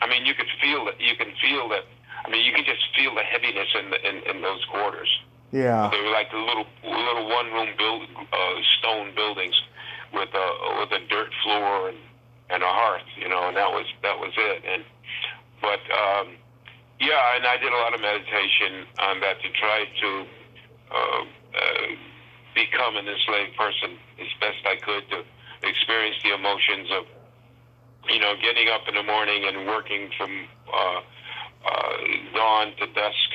I mean, you could feel that. You can feel that. I mean, you can just feel the heaviness in those quarters. Yeah. They were like the little one-room stone buildings with a dirt floor and a hearth, and that was it. Yeah, and I did a lot of meditation on that to try to become an enslaved person as best I could, to experience the emotions of getting up in the morning and working from dawn to dusk.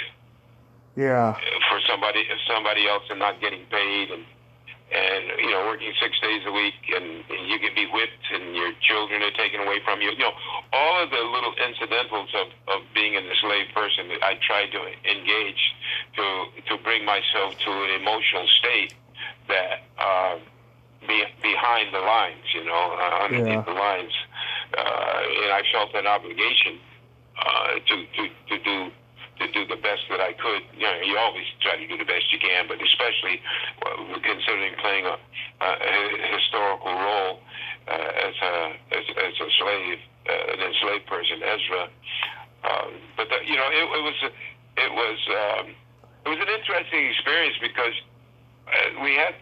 Yeah. For somebody else and not getting paid, and working 6 days a week, and you can be whipped, and your children are taken away from you. All of the little incidentals of being an enslaved person, I tried to engage to bring myself to an emotional state that behind the lines, underneath the lines, and I felt an obligation to do the best that I could. You always try to do the best you can, but especially considering playing a historical role as a slave, an enslaved person, Ezra. But it was an interesting experience because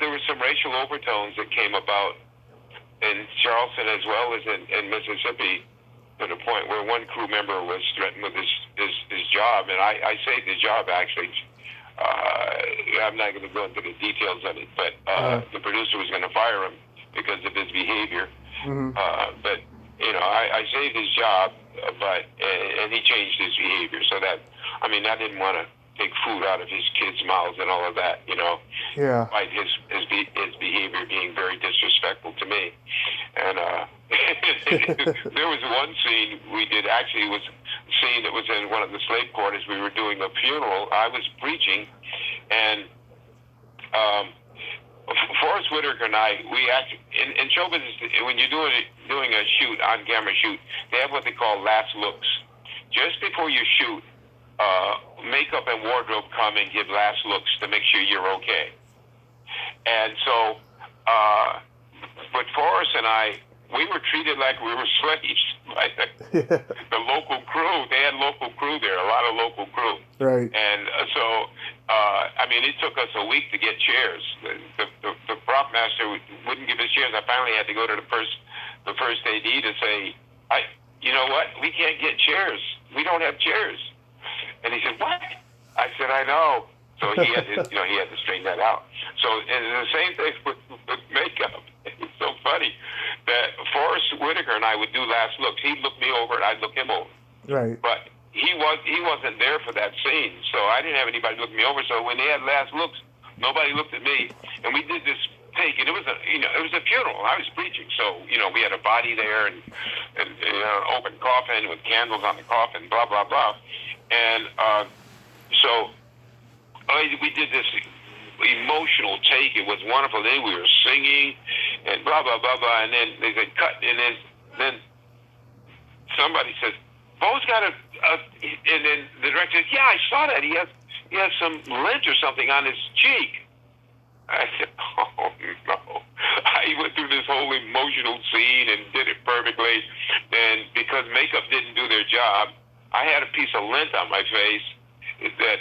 there were some racial overtones that came about in Charleston as well as in Mississippi. to the point where one crew member was threatened with his job, and I saved his job actually. I'm not going to go into the details of it, but the producer was going to fire him because of his behavior. But I saved his job, but and he changed his behavior. So that, I mean, I didn't want to take food out of his kids' mouths and all of that, Yeah. despite his behavior being very disrespectful to me. And there was one scene we did. Actually, it was a scene that was in one of the slave quarters. We were doing a funeral. I was preaching, and Forrest Whitaker and I, we actually, in show business, when you're doing a shoot, on-camera shoot, they have what they call last looks. Just before you shoot, makeup and wardrobe come and give last looks to make sure you're okay. And so, but Forrest and I, we were treated like we were slaves by the local crew. They had local crew there, a lot of local crew. Right. And so, I mean, it took us a week to get chairs. The prop master wouldn't give us chairs. I finally had to go to the first AD to say, you know what? We can't get chairs. We don't have chairs. And he said, what? I said, I know. So he had to, he had to straighten that out. So, and the same thing with makeup. It's so funny that Forrest Whitaker and I would do last looks. He'd look me over and I'd look him over. Right. But he wasn't there for that scene, so I didn't have anybody look me over. So when they had last looks, nobody looked at me, and we did this take, and it was a funeral. I was preaching, so we had a body there and an open coffin with candles on the coffin, blah blah blah, and so we did this emotional take. It was wonderful. Then we were singing and blah blah blah blah, and then they said cut, and then somebody says, Beau's got and then the director said, yeah, I saw that. He has some lint or something on his cheek. I said, oh no. I went through this whole emotional scene and did it perfectly, and because makeup didn't do their job, I had a piece of lint on my face that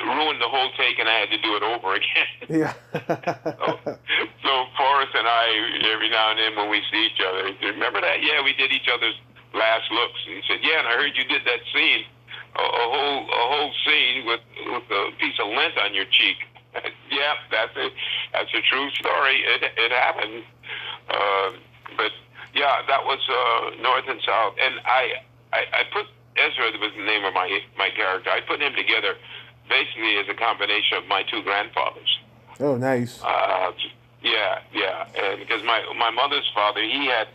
ruined the whole take, and I had to do it over again. Yeah. so Forrest and I, every now and then when we see each other, he said, remember that? Yeah, we did each other's last looks. And he said, yeah, and I heard you did that scene, a whole scene with a piece of lint on your cheek. Yeah, that's a true story. It happened. But yeah, that was North and South. And I put Ezra, that was the name of my character. I put him together basically as a combination of my two grandfathers. Oh, nice. Yeah, and because my mother's father, he had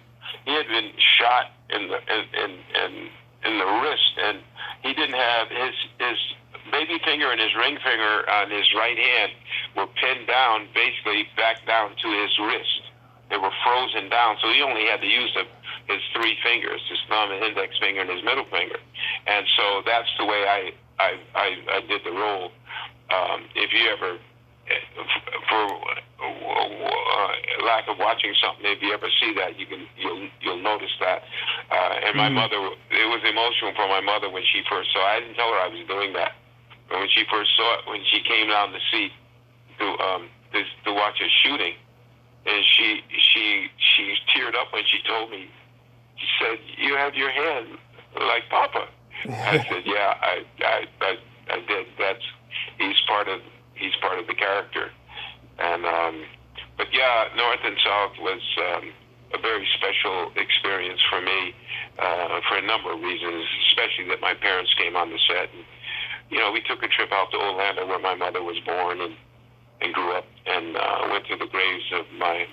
been shot in the wrist, and he didn't have his baby finger and his ring finger on his right hand were pinned down, basically back down to his wrist. They were frozen down, so he only had to use his three fingers, his thumb, and index finger, and his middle finger. And so that's the way I did the role. If you ever, for lack of watching something, if you ever see that, you'll notice that. And my mother, it was emotional for my mother when she first saw it. I didn't tell her I was doing that. But when she first saw it, when she came down to see to watch us shooting, and she teared up when she told me. She said, "You have your hand like Papa." I said, "Yeah, I did. He's part of the character." And but yeah, North and South was a very special experience for me for a number of reasons, especially that my parents came on the set. And, we took a trip out to Orlando where my mother was born and grew up, and went to the graves of my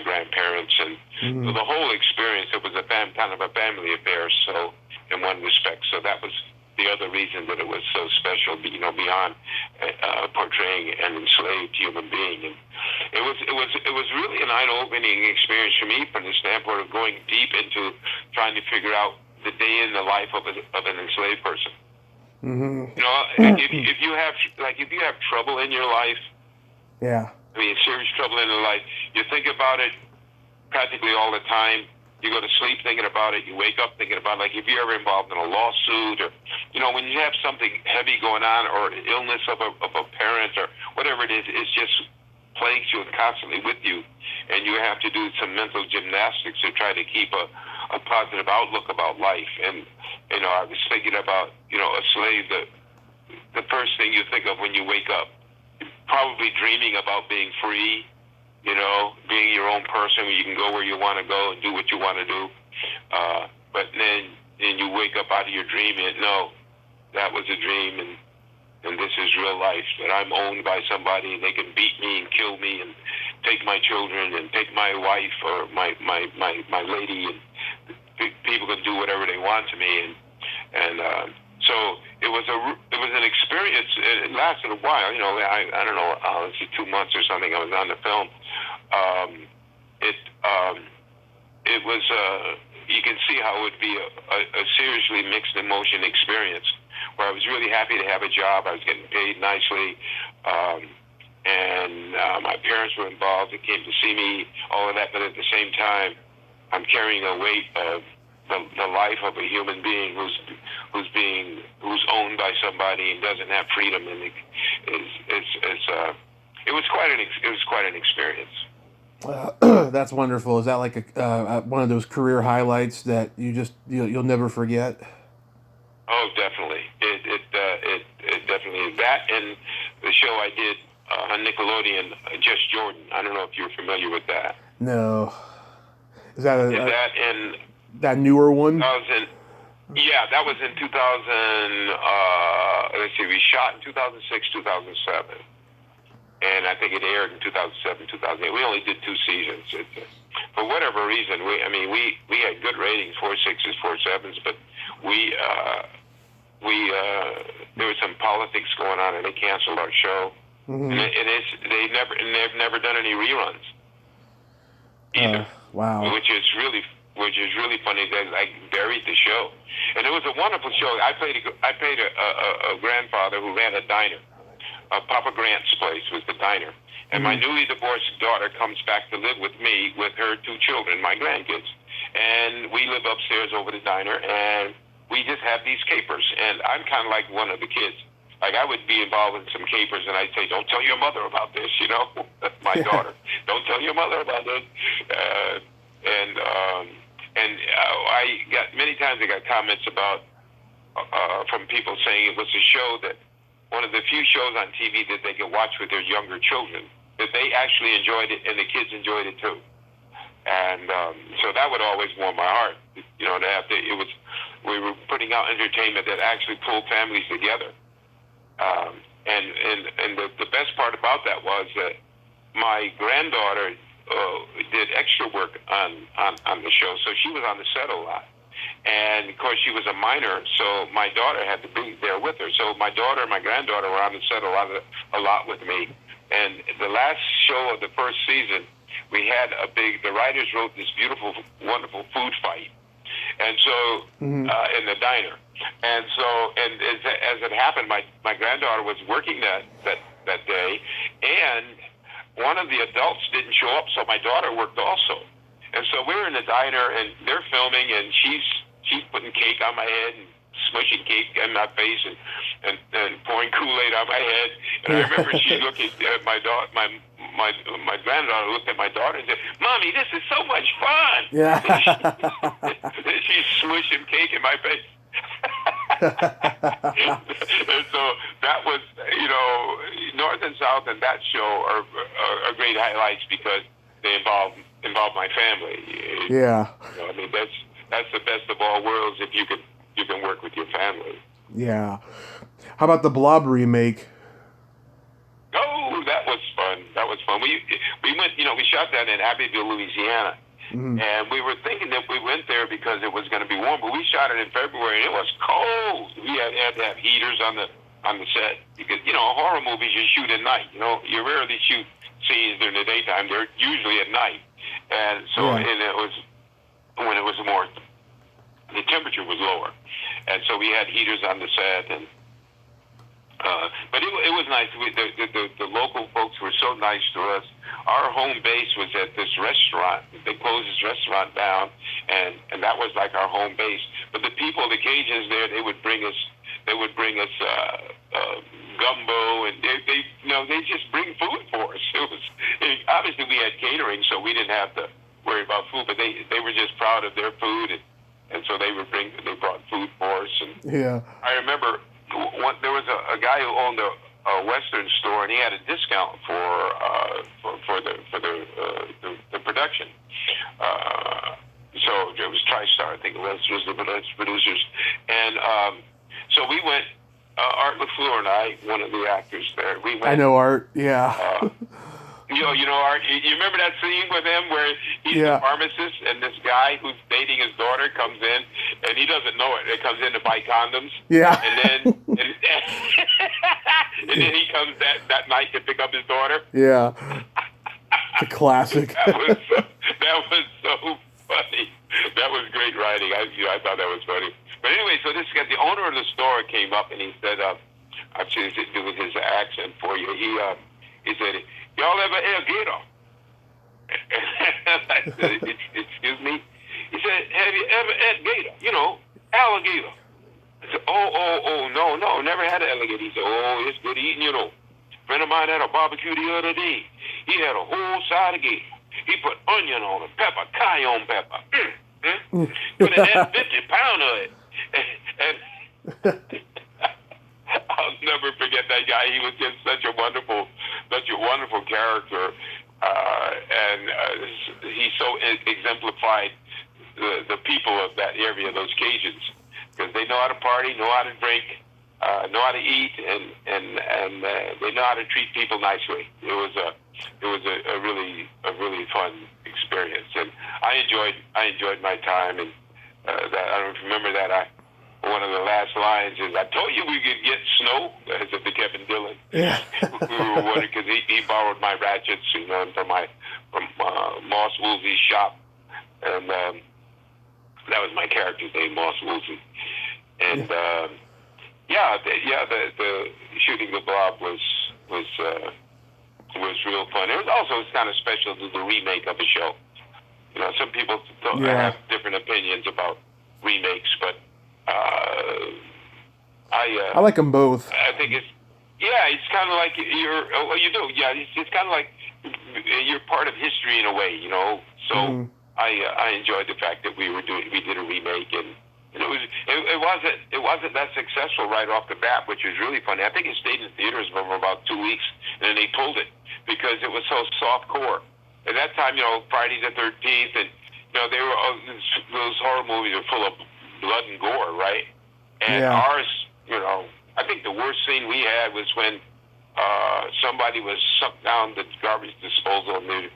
grandparents, and so the whole experience, it was kind of a family affair, so in one respect. So that was the other reason that it was so special, beyond portraying an enslaved human being. And it was really an eye-opening experience for me from the standpoint of going deep into trying to figure out the day in the life of an enslaved person. Mm-hmm. If you have trouble in your life, yeah, I mean, serious trouble in your life, you think about it practically all the time. You go to sleep thinking about it. You wake up thinking about it. Like if you're ever involved in a lawsuit, or when you have something heavy going on, or illness of a parent, or whatever it is, it's just plagues you and constantly with you, and you have to do some mental gymnastics to try to keep a a positive outlook about life. And I was thinking about a slave. The first thing you think of when you wake up, probably dreaming about being free. Being your own person, where you can go where you want to go and do what you want to do. But then you wake up out of your dream and no, that was a dream, and this is real life. That I'm owned by somebody, and they can beat me and kill me and take my children and take my wife or my lady, and people can do whatever they want to me, and so it was an experience. It lasted a while. I don't know, let's see, 2 months or something. I was on the film. It was. You can see how it would be a seriously mixed emotion experience, where I was really happy to have a job. I was getting paid nicely, and my parents were involved. They came to see me, all of that. But at the same time, I'm carrying a weight of the life of a human being who's owned by somebody and doesn't have freedom, and it was quite an experience. That's wonderful. Is that like one of those career highlights that you'll never forget? Oh, definitely. It definitely is. That and the show I did on Nickelodeon, Just Jordan. I don't know if you're familiar with that. No. Is that in that newer one? Yeah, that was in 2000. Let's see, we shot in 2006, 2007. And I think it aired in 2007, 2008. We only did 2 seasons. For whatever reason, we had good ratings, 4.6s, 4.7s, but there was some politics going on, and they canceled our show. Mm-hmm. They've never done any reruns either. Wow. Which is really funny. They buried the show, and it was a wonderful show. I played a grandfather who ran a diner. Papa Grant's place was the diner. And my newly divorced daughter comes back to live with me with her 2 children, my grandkids. And we live upstairs over the diner, and we just have these capers. And I'm kind of like one of the kids. Like, I would be involved in some capers, and I'd say, don't tell your mother about this, my daughter. Don't tell your mother about this. Many times I got comments about, from people saying it was a show that, one of the few shows on TV that they could watch with their younger children, that they actually enjoyed it and the kids enjoyed it too. And so that would always warm my heart, we were putting out entertainment that actually pulled families together. And the best part about that was that my granddaughter did extra work on the show, so she was on the set a lot. And, of course, she was a minor, so my daughter had to be there with her. So my daughter and my granddaughter were on the set a lot with me. And the last show of the first season, the writers wrote this beautiful, wonderful food fight. And so, in the diner. And so, as it happened, my granddaughter was working that day, and one of the adults didn't show up, so my daughter worked also. And so we were in the diner, and they're filming, and she's putting cake on my head and smushing cake in my face and pouring Kool-Aid on my head. And I remember she looked at my daughter, my granddaughter looked at my daughter and said, "Mommy, this is so much fun." Yeah. And she's smushing cake in my face. And so that was, North and South and that show are great highlights because they involve my family. Yeah. That's the best of all worlds if you can work with your family. Yeah. How about the Blob remake? Oh, that was fun. We went, we shot that in Abbeville, Louisiana. Mm-hmm. And we were thinking that we went there because it was going to be warm, but we shot it in February and it was cold. We had to have heaters on the set because, horror movies you shoot at night. You rarely shoot scenes during the daytime. They're usually at night. And so, and it was, when it was more, the temperature was lower. And so we had heaters on the set, and but it was nice. The local folks were so nice to us. Our home base was at this restaurant. They closed this restaurant down, and that was like our home base. But the people, the Cajuns there, they would bring us gumbo, and they just bring food for us. Obviously we had catering, so we didn't have to worry about food, but they were just proud of their food, and so they brought food for us. And Yeah. I remember there was a guy who owned a Western store, and he had a discount for the production. So it was TriStar, I think it was the producers, and so we went. Art LaFleur and I, one of the actors there, we went. I know Art. Yeah. You know Art. You remember that scene with him where he's the pharmacist, and this guy who's dating his daughter comes in, and he doesn't know it. It comes in to buy condoms. Yeah. And then and then he comes that night to pick up his daughter. Yeah. It's a classic. That was so funny. That was great writing. I thought that was funny. But anyway, so this guy, the owner of the store, came up and he said, "I'm sure he's doing his accent for you." He said, "Y'all ever alligator?" I said, "Excuse me?" He said, "Have you ever had gator? You know, alligator." I said, "Oh, no, never had an alligator." He said, "Oh, it's good eating, you know. A friend of mine had a barbecue the other day. He had a whole side of gator. He put onion on it, pepper, cayenne pepper. Put in that 50 pound of it." And I'll never forget that guy. He was just such a wonderful character, and he so exemplified the people of that area, those Cajuns, because they know how to party, know how to drink, know how to eat, and they know how to treat people nicely. It was a really fun experience, and I enjoyed my time, and that I don't remember that. One of the last lines is, "I told you we could get snow," as if to Kevin Dillon. Yeah. We were wondering because he borrowed my ratchets, from Moss Woolsey's shop, and that was my character's name, Moss Woolsey. And the shooting the Blob was real fun. It was kind of special to the remake of the show. You know, some people have different opinions about remakes, but I like them both. I think it's kind of like it's kind of like you're part of history in a way, you know. So I enjoyed the fact that we did a remake, and it wasn't that successful right off the bat, which was really funny. I think it stayed in theaters for about 2 weeks, and then they pulled it because it was so softcore. At that time, you know, Friday the 13th, and you know, those horror movies are full of blood and gore, right? And ours, you know, I think the worst scene we had was when somebody was sucked down the garbage disposal, and their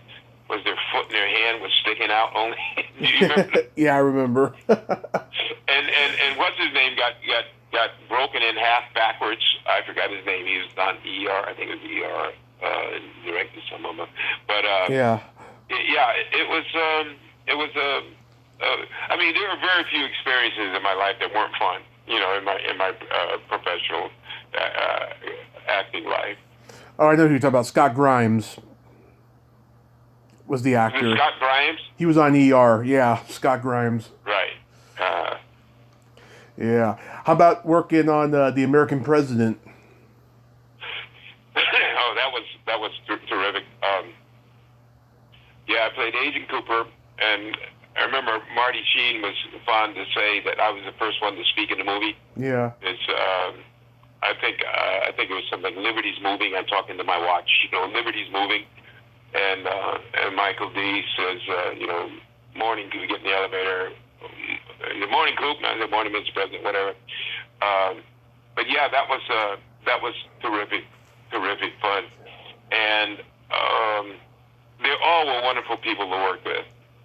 foot in their hand was sticking out only. Do you remember that? Yeah, I remember. and what's his name got broken in half backwards. I forgot his name. He was on ER. I think it was ER. Directed some of them, but it was. I mean, there were very few experiences in my life that weren't fun. You know, in my professional acting life. Oh, I know who you're talking about. Scott Grimes was the actor. Was it Scott Grimes? He was on ER. Yeah, Scott Grimes. Right. Yeah. How about working on The American President? Oh, that was terrific. I played Agent Cooper, and I remember Marty Sheen was fond to say that I was the first one to speak in the movie. Yeah. It's I think it was something like Liberty's moving. I'm talking to my watch. You know, Liberty's moving, and Michael D says, morning, can we get in the elevator? Good morning, Coop. No, good morning, Mr. President. Whatever. But yeah, that was terrific fun, and they all were wonderful people to work with.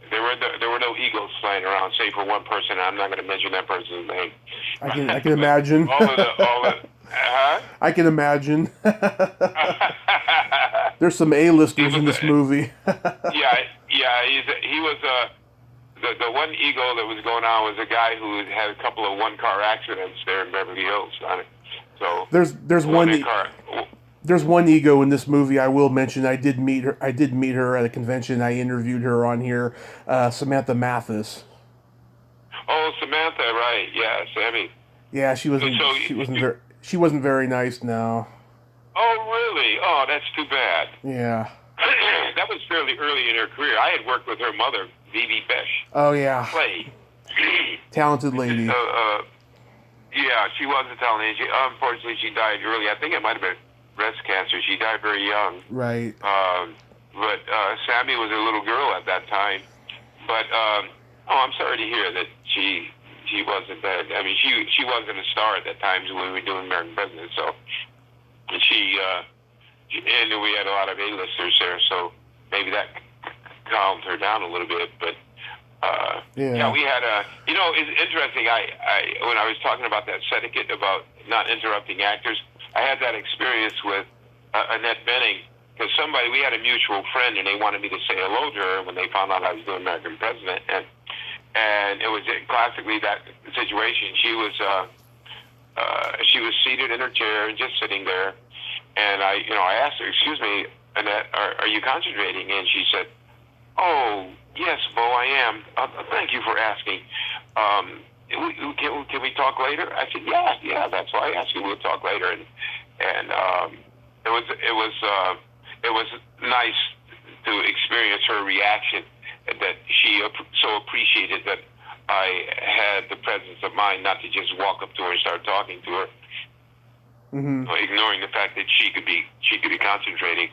There were no egos flying around, save for one person. I'm not going to mention that person's name. I can imagine. I can imagine. There's some A-listers in this movie. He was the one ego that was going on was a guy who had a couple of one-car accidents there in Beverly Hills on it. So there's one ego in this movie I will mention. I did meet her at a convention. I interviewed her on here, Samantha Mathis. Oh, Samantha, right? Yeah, Sammy. Yeah, she wasn't very nice now. Oh, really? Oh, that's too bad. Yeah. That was fairly early in her career. I had worked with her mother Vivi Besh Oh yeah, played. talented lady. Yeah, she was Italian. Unfortunately, she died early. I think it might have been breast cancer. She died very young. Right. But Sammy was a little girl at that time. But I'm sorry to hear that she wasn't that. I mean, she wasn't a star at that time when we were doing American President. So and we had a lot of A-listers there. So maybe that calmed her down a little bit. But yeah, we had it's interesting. I when I was talking about that etiquette about not interrupting actors, I had that experience with Annette Bening, because we had a mutual friend, and they wanted me to say hello to her when they found out I was doing American President, and it was classically that situation. She was seated in her chair and just sitting there, and I asked her, "Excuse me, Annette, are you concentrating?" And she said, "Oh, yes, Beau, I am. Thank you for asking. Can we talk later?" I said, "Yeah, that's why I asked you. We'll talk later." And it was nice to experience her reaction, that she so appreciated that I had the presence of mind not to just walk up to her and start talking to her, ignoring the fact that she could be concentrating.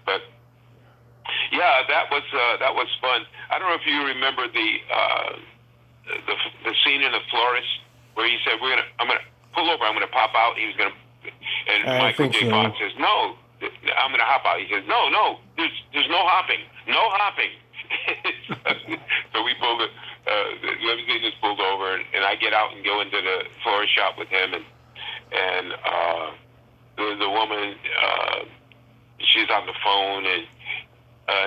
But yeah, that was fun. I don't know if you remember the scene in The Florist where he said, "I'm gonna pull over. I'm gonna pop out." He was gonna, and Michael J. Fox says, "No, I'm gonna hop out." He says, "No, there's no hopping, no hopping." So we pulled everything is pulled over, and I get out and go into the florist shop with him, and the woman, she's on the phone, and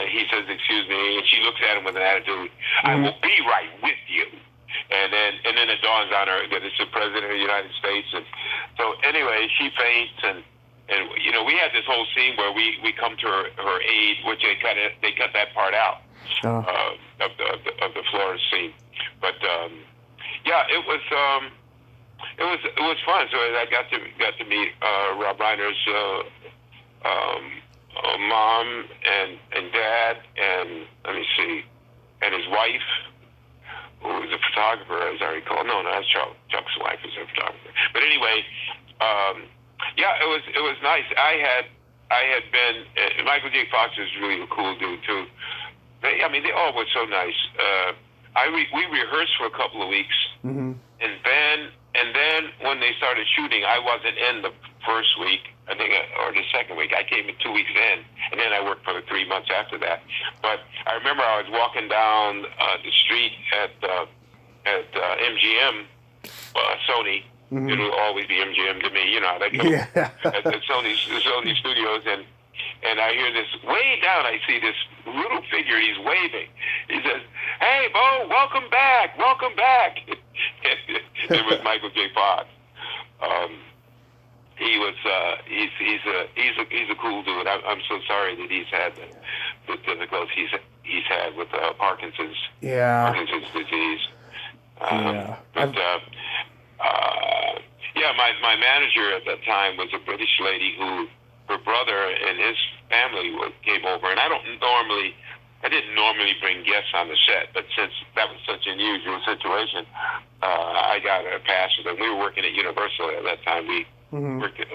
he says, "Excuse me," and she looks at him with an attitude. "I will be right with you." And then it dawns on her that it's the President of the United States. And so anyway, she faints, and we had this whole scene where we come to her aid, which they cut that part out of the Florida scene. But yeah, it was fun. So I got to meet Rob Reiner's mom and dad, and let me see, and his wife, who was a photographer, as I recall. No, that's Chuck's wife is a photographer. But anyway, yeah, it was nice. I had been Michael J. Fox is really a cool dude too. They all were so nice. We rehearsed for a couple of weeks, and then when they started shooting, I wasn't in the first week, I think, or the second week. I came in 2 weeks in, and then I worked for the 3 months after that. But I remember I was walking down the street at MGM, Sony. It'll always be MGM to me, how they go at the Sony Studios, and I hear this way down. I see this little figure. He's waving. He says, "Hey, Beau, welcome back, welcome back." It was Michael J. Fox. He was he's a cool dude. I'm so sorry that he's had the difficulties he's had with Parkinson's disease. But yeah, my manager at that time was a British lady who, her brother and his family came over, and I didn't normally bring guests on the set, but since that was such an unusual situation, I got a pass with them. We were working at Universal at that time. We worked at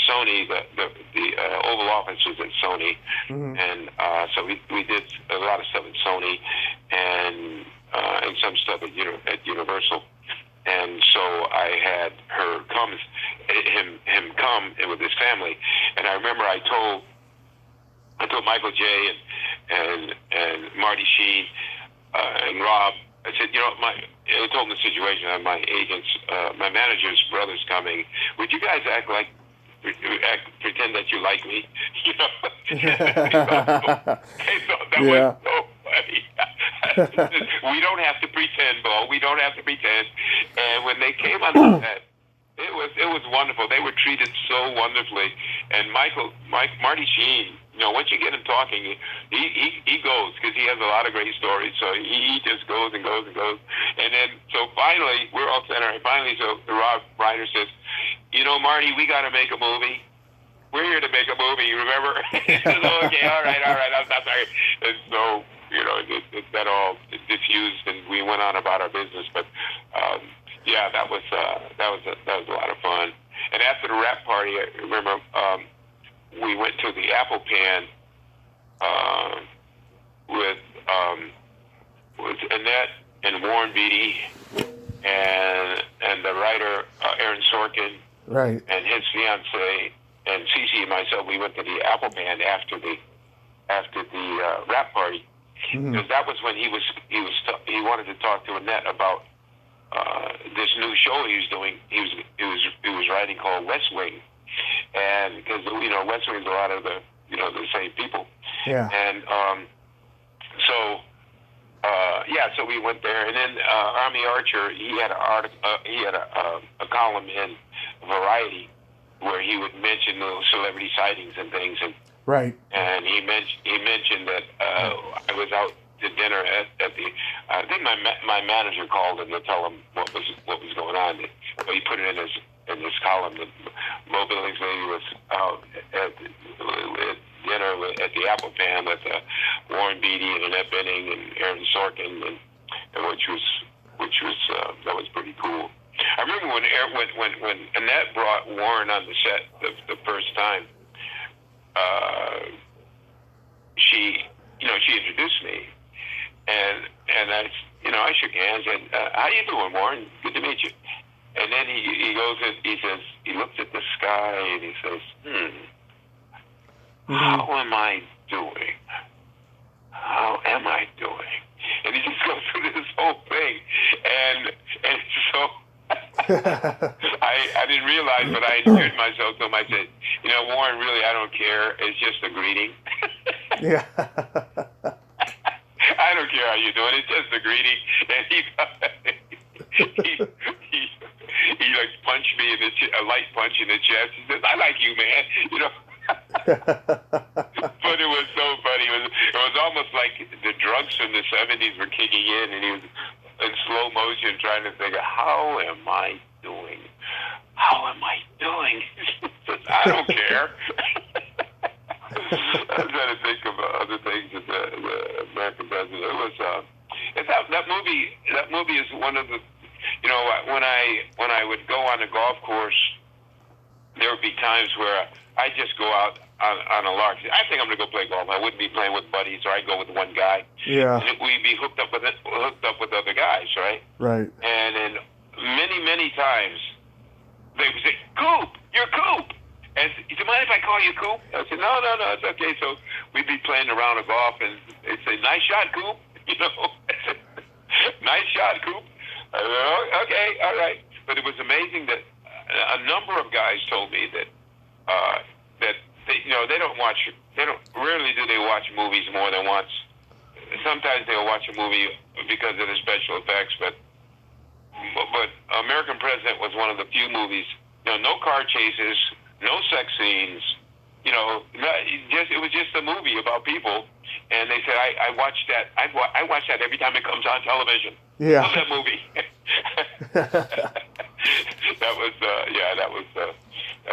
Sony. The Oval Office was at Sony, and so we did a lot of stuff at Sony, and some stuff at Universal. And so I had him come with his family, and I remember I told Michael J. and Marty Sheen and Rob. I said, I told them the situation. My agents, my manager's brother's coming. Would you guys pretend that you like me? They thought that was so funny. We don't have to pretend, Beau. We don't have to pretend. And when they came on the set, it was wonderful. They were treated so wonderfully. And Marty Sheen, once you get him talking, he goes, because he has a lot of great stories. So he just goes and goes and goes. And then, so finally, we're all center. And finally, so Rob Reiner says, "Marty, we got to make a movie. We're here to make a movie, you remember?" He says, "Okay, all right, I'm sorry." And so that all diffused, and we went on about our business. But yeah, that was a lot of fun. And after the rap party, I remember we went to the Apple Pan with Annette and Warren Beatty and the writer Aaron Sorkin, right, and his fiance and Cece and myself. We went to the Apple Band after the rap party, because that was when he wanted to talk to Annette about this new show he was doing. He was writing called West Wing, and because West Wing is a lot of the the same people, and so we went there, and then Army Archer, he had a column in Variety where he would mention the celebrity sightings and things, and right. And he mentioned that I was out to dinner at the. I think my manager called him to tell him what was going on. But he put it in his column that Beau Billingslea was out at dinner at the Apple Pan with Warren Beatty and Annette Bening and Aaron Sorkin, and which was that was pretty cool. I remember when Annette brought Warren on the set the first time. She introduced me, and I shook hands and how you doing, Warren? Good to meet you. And then he goes and he says, he looks at the sky and he says, how am I doing? How am I doing? And he just goes through this whole thing, and so I didn't realize, but I endeared myself to him. I said, Warren, really, I don't care. It's just a greeting. Yeah. I don't care how you're doing. It's just a greeting. And he like punched me a light punch in the chest. He says, I like you, man. But it was so funny. It was almost like the drugs from the 70s were kicking in, and he was in slow motion trying to think, how am I doing? How am I doing? I don't care. I was trying to think of other things that the American president. It was that movie. That movie is one of the. When I would go on a golf course, there would be times where I just go out on a lark. I think I'm gonna go play golf. I wouldn't be playing with buddies, or I'd go with one guy. Yeah. And we'd be hooked up with other guys, right? Right. And then many times they would say, "Coop, you're Coop." And do you mind if I call you Coop? I said, no, it's okay. So we'd be playing a round of golf, and they'd say, "Nice shot, Coop." Nice shot, Coop. I said, "Oh, okay, all right." But it was amazing that a number of guys told me that they don't watch. Rarely do they watch movies more than once. Sometimes they'll watch a movie because of the special effects, but American President was one of the few movies. No car chases, no sex scenes. It was just a movie about people, and they said I watched that. I watch that every time it comes on television. Yeah. Love that movie. That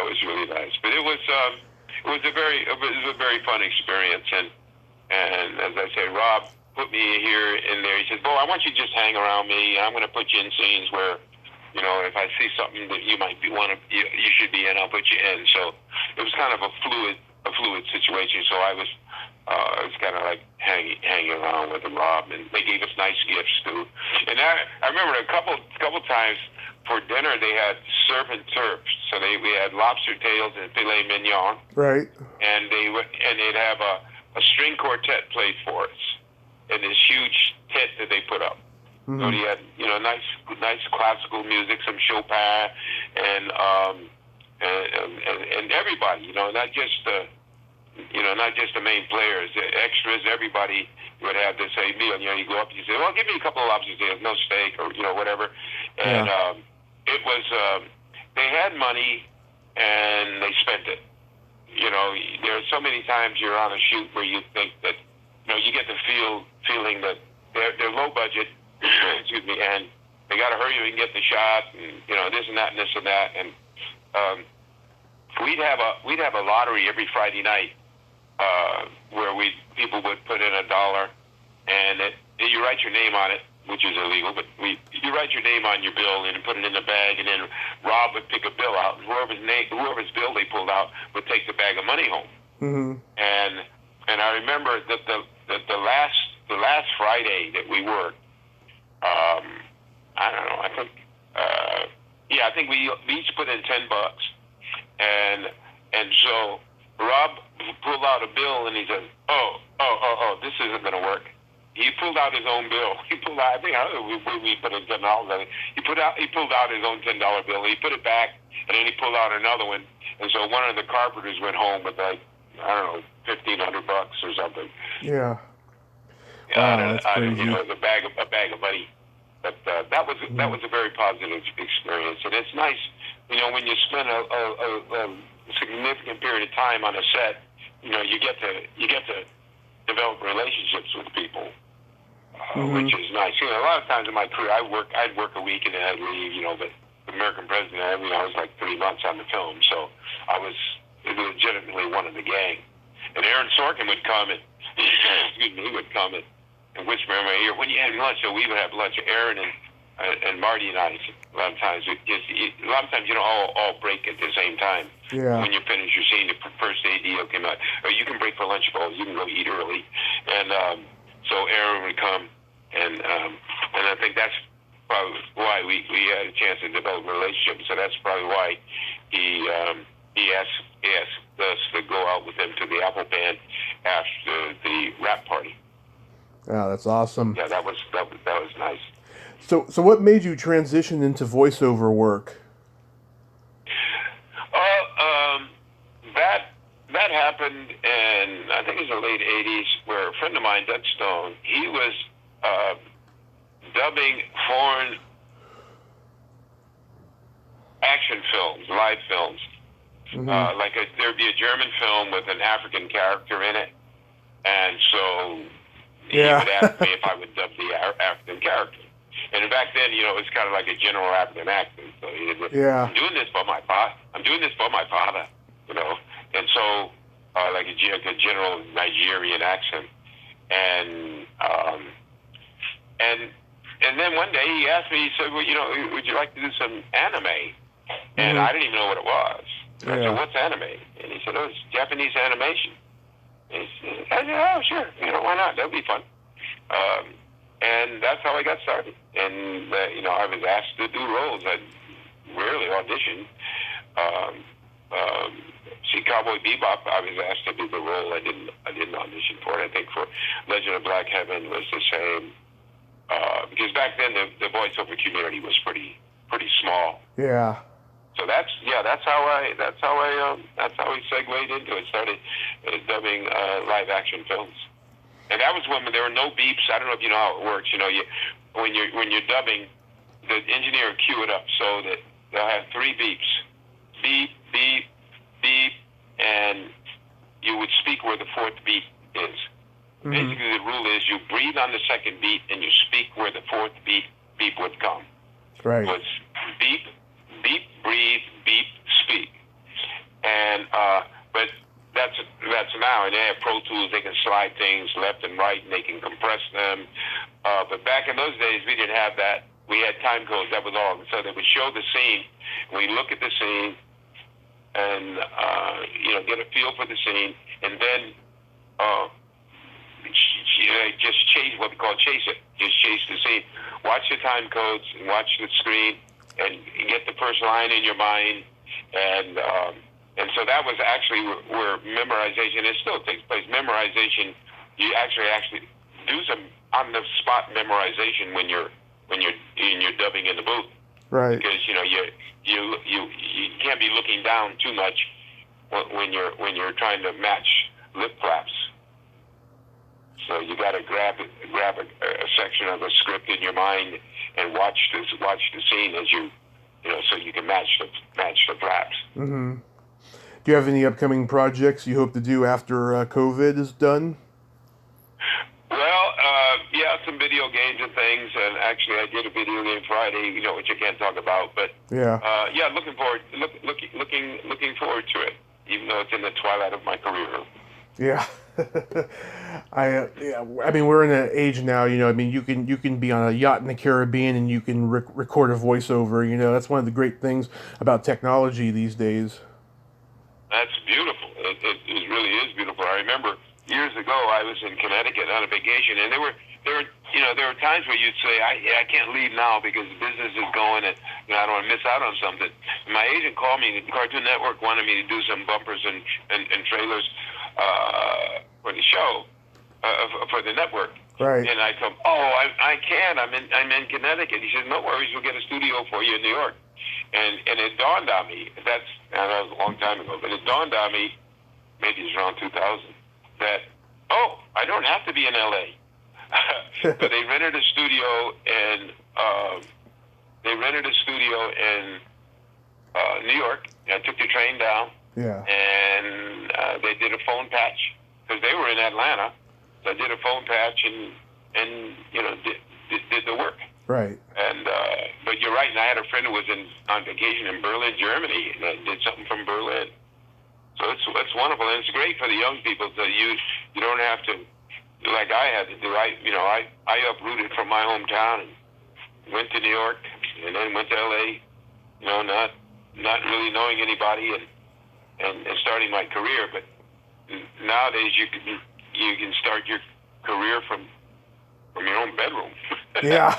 was really nice. But it was a very fun experience, and as I said, Rob put me here in there. He said, "Bo, I want you to just hang around me. I'm going to put you in scenes where, if I see something that you might you should be in, I'll put you in." So it was kind of a fluid situation. So I was kind of like hanging around with Rob, and they gave us nice gifts too. And I remember a couple times for dinner they had surf and turf. So we had lobster tails and filet mignon. Right. And they'd have a string quartet played for us in this huge tent that they put up. Mm-hmm. So they had nice classical music, some Chopin, and everybody, not just the main players, the extras, everybody would have the same meal. You go up and you say, "Well, give me a couple of lobster tails, no steak," or whatever. And it was they had money and they spent it. There are so many times you're on a shoot where you think that you get the feeling that they're low budget, excuse me, and they got to hurry and get the shot, and this and that and this and that, and we'd have a lottery every Friday night where people would put in $1, and you write your name on it, which is illegal, but you write your name on your bill and put it in the bag, and then Rob would pick a bill out, and whoever's bill they pulled out would take the bag of money home. Mm-hmm. And I remember that the last Friday that we worked, I don't know, I think we each put in $10, and so Rob pulled out a bill and he said, oh, this isn't going to work. He pulled out his own bill. He pulled out, we put in $10. He pulled out his own $10 bill. He put it back, and then he pulled out another one. And so one of the carpenters went home with like, I don't know, $1,500 or something. Yeah. Wow, that's crazy. A bag of money. But that was a very positive experience, and it's nice, when you spend a significant period of time on a set, you get to develop relationships with people, which is nice. A lot of times in my career, I'd work a week and then I'd leave. But the American President, I was like 3 months on the film, so I was legitimately one of the gang. And Aaron Sorkin would come and he would come and whisper in my ear, "When you have lunch?" So we would have lunch. Aaron and Marty and I, a lot of times you don't all break at the same time. Yeah. When you finish your scene, the first AD will come out. Or you can break for lunch bowl. You can go eat early. And so Aaron would come, and I think that's probably why we had a chance to develop a relationship. So that's probably why he asked us to go out with him to the Apple Band after the rap party. Yeah, that's awesome. Yeah, that was nice. So what made you transition into voiceover work? That happened in, I think it was the late 80s, where a friend of mine, Doug Stone, he was dubbing foreign action films, live films. Mm-hmm. There'd be a German film with an African character in it, and so he would ask me if I would dub the African character. And back then, it was kind of like a general African accent. So he said, I'm doing this for my father. And so like a general Nigerian accent. And then one day he asked me, he said, well, would you like to do some anime? And I didn't even know what it was. I said, what's anime? And he said, oh, it's Japanese animation. And I said, oh, sure. Why not? That'd be fun. And that's how I got started. And, I was asked to do roles. I rarely auditioned. See, Cowboy Bebop, I was asked to do the role. I didn't audition for it. I think for Legend of Black Heaven was the same. Because back then the voiceover community was pretty small. Yeah. So that's how we segued into it. Started dubbing live action films. And that was when there were no beeps. I don't know if you know how it works. When you're dubbing, the engineer will cue it up so that they'll have 3 beeps. Beep, beep, beep, and you would speak where the 4th beep is. Mm-hmm. Basically, the rule is you breathe on the 2nd beep and you speak where the 4th beep would come. Right. So it's beep, beep, breathe, beep, speak. And but that's now, and they have Pro Tools. They can slide things left and right, and they can compress them. But back in those days, we didn't have that. We had time codes. That was all. So they would show the scene. We look at the scene, and get a feel for the scene, and then just chase what we call chase it. Just chase the scene. Watch the time codes and watch the screen, and get the first line in your mind, and so that was actually where memorization, it still takes place. Memorization, you actually do some on the spot memorization when you're dubbing in the booth. Right. Because you can't be looking down too much when you're trying to match lip flaps. So you got to grab a section of a script in your mind and watch the scene as so you can match the flaps. Mm-hmm. Do you have any upcoming projects you hope to do after COVID is done? Well, some video games and things, and actually I did a video game Friday, which I can't talk about, but looking forward to it, even though it's in the twilight of my career. Yeah. Yeah, I mean, we're in an age now, I mean, you can be on a yacht in the Caribbean and you can record a voiceover, that's one of the great things about technology these days. That's beautiful. It really is beautiful. I remember years ago I was in Connecticut on a vacation, and there were times where you'd say, I can't leave now because the business is going, and I don't want to miss out on something. And my agent called me. The Cartoon Network wanted me to do some bumpers and trailers for the show, for the network. Right. And I told him, I can't. I'm in Connecticut. He said, no worries. We'll get a studio for you in New York. And it dawned on me, that was a long time ago, but it dawned on me, maybe it's around 2000, that, I don't have to be in L.A. But they rented a studio in New York. I took the train down. Yeah. And they did a phone patch, because they were in Atlanta. So I did a phone patch and did the work. Right. And but you're right. And I had a friend who was on vacation in Berlin, Germany, and I did something from Berlin. So it's wonderful, and it's great for the young people to use. You don't have to, like I had to do. I uprooted from my hometown and went to New York, and then went to L.A. Not really knowing anybody and starting my career. But nowadays you can start your career from your own bedroom. Yeah.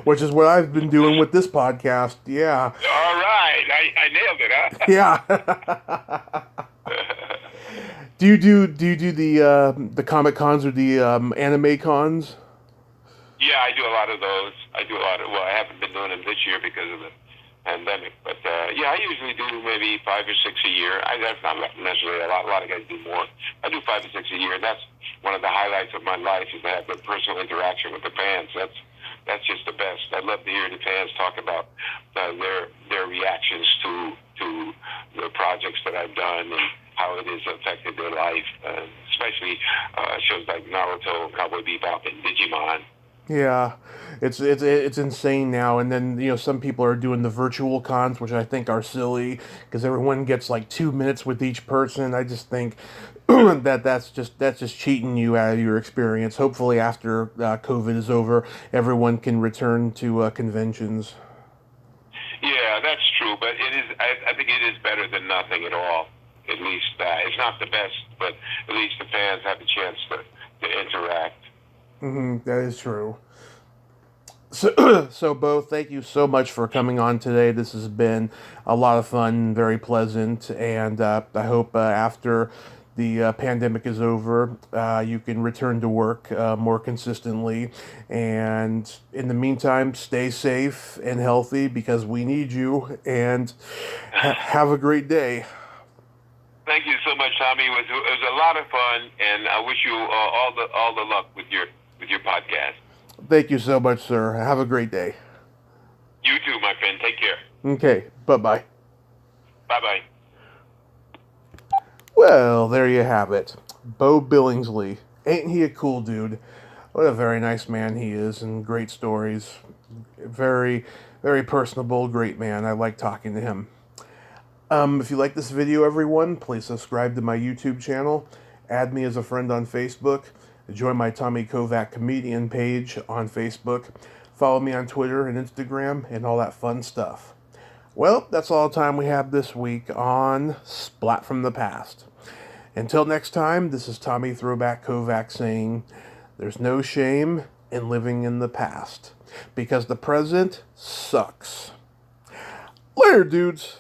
Which is what I've been doing with this podcast. Yeah. All right. I nailed it, huh? Yeah. Do you do the Comic Cons or the anime cons? Yeah, I do a lot of those. Well, I haven't been doing them this year because of the pandemic, but yeah, I usually do maybe 5 or 6 a year. That's not necessarily a lot. A lot of guys do more. I do 5 or 6 a year. That's one of the highlights of my life, is to have the personal interaction with the fans. That's just the best. I love to hear the fans talk about their reactions to the projects that I've done and how it has affected their life, especially shows like Naruto, Cowboy Bebop, and Digimon. Yeah, it's insane now. And then some people are doing the virtual cons, which I think are silly because everyone gets like 2 minutes with each person. I just think that's just cheating you out of your experience. Hopefully, after COVID is over, everyone can return to conventions. Yeah, that's true, but it is. I think it is better than nothing at all. At least it's not the best, but at least the fans have the chance to interact. That is true. So Beau, thank you so much for coming on today. This has been a lot of fun, very pleasant, and I hope after the pandemic is over, you can return to work more consistently. And in the meantime, stay safe and healthy because we need you. And have a great day. Thank you so much, Tommy. It was a lot of fun, and I wish you all the luck with your podcast. Thank you so much, sir. Have a great day. You too, my friend. Take care. Okay, bye-bye. Bye-bye. Well, there you have it. Beau Billingslea. Ain't he a cool dude? What a very nice man he is, and great stories. Very, very personable, great man. I like talking to him. If you like this video, everyone, please subscribe to my YouTube channel. Add me as a friend on Facebook. Join my Tommy Kovac comedian page on Facebook. Follow me on Twitter and Instagram and all that fun stuff. Well, that's all the time we have this week on Splat from the Past. Until next time, this is Tommy Throwback Kovac saying, there's no shame in living in the past, because the present sucks. Later, dudes.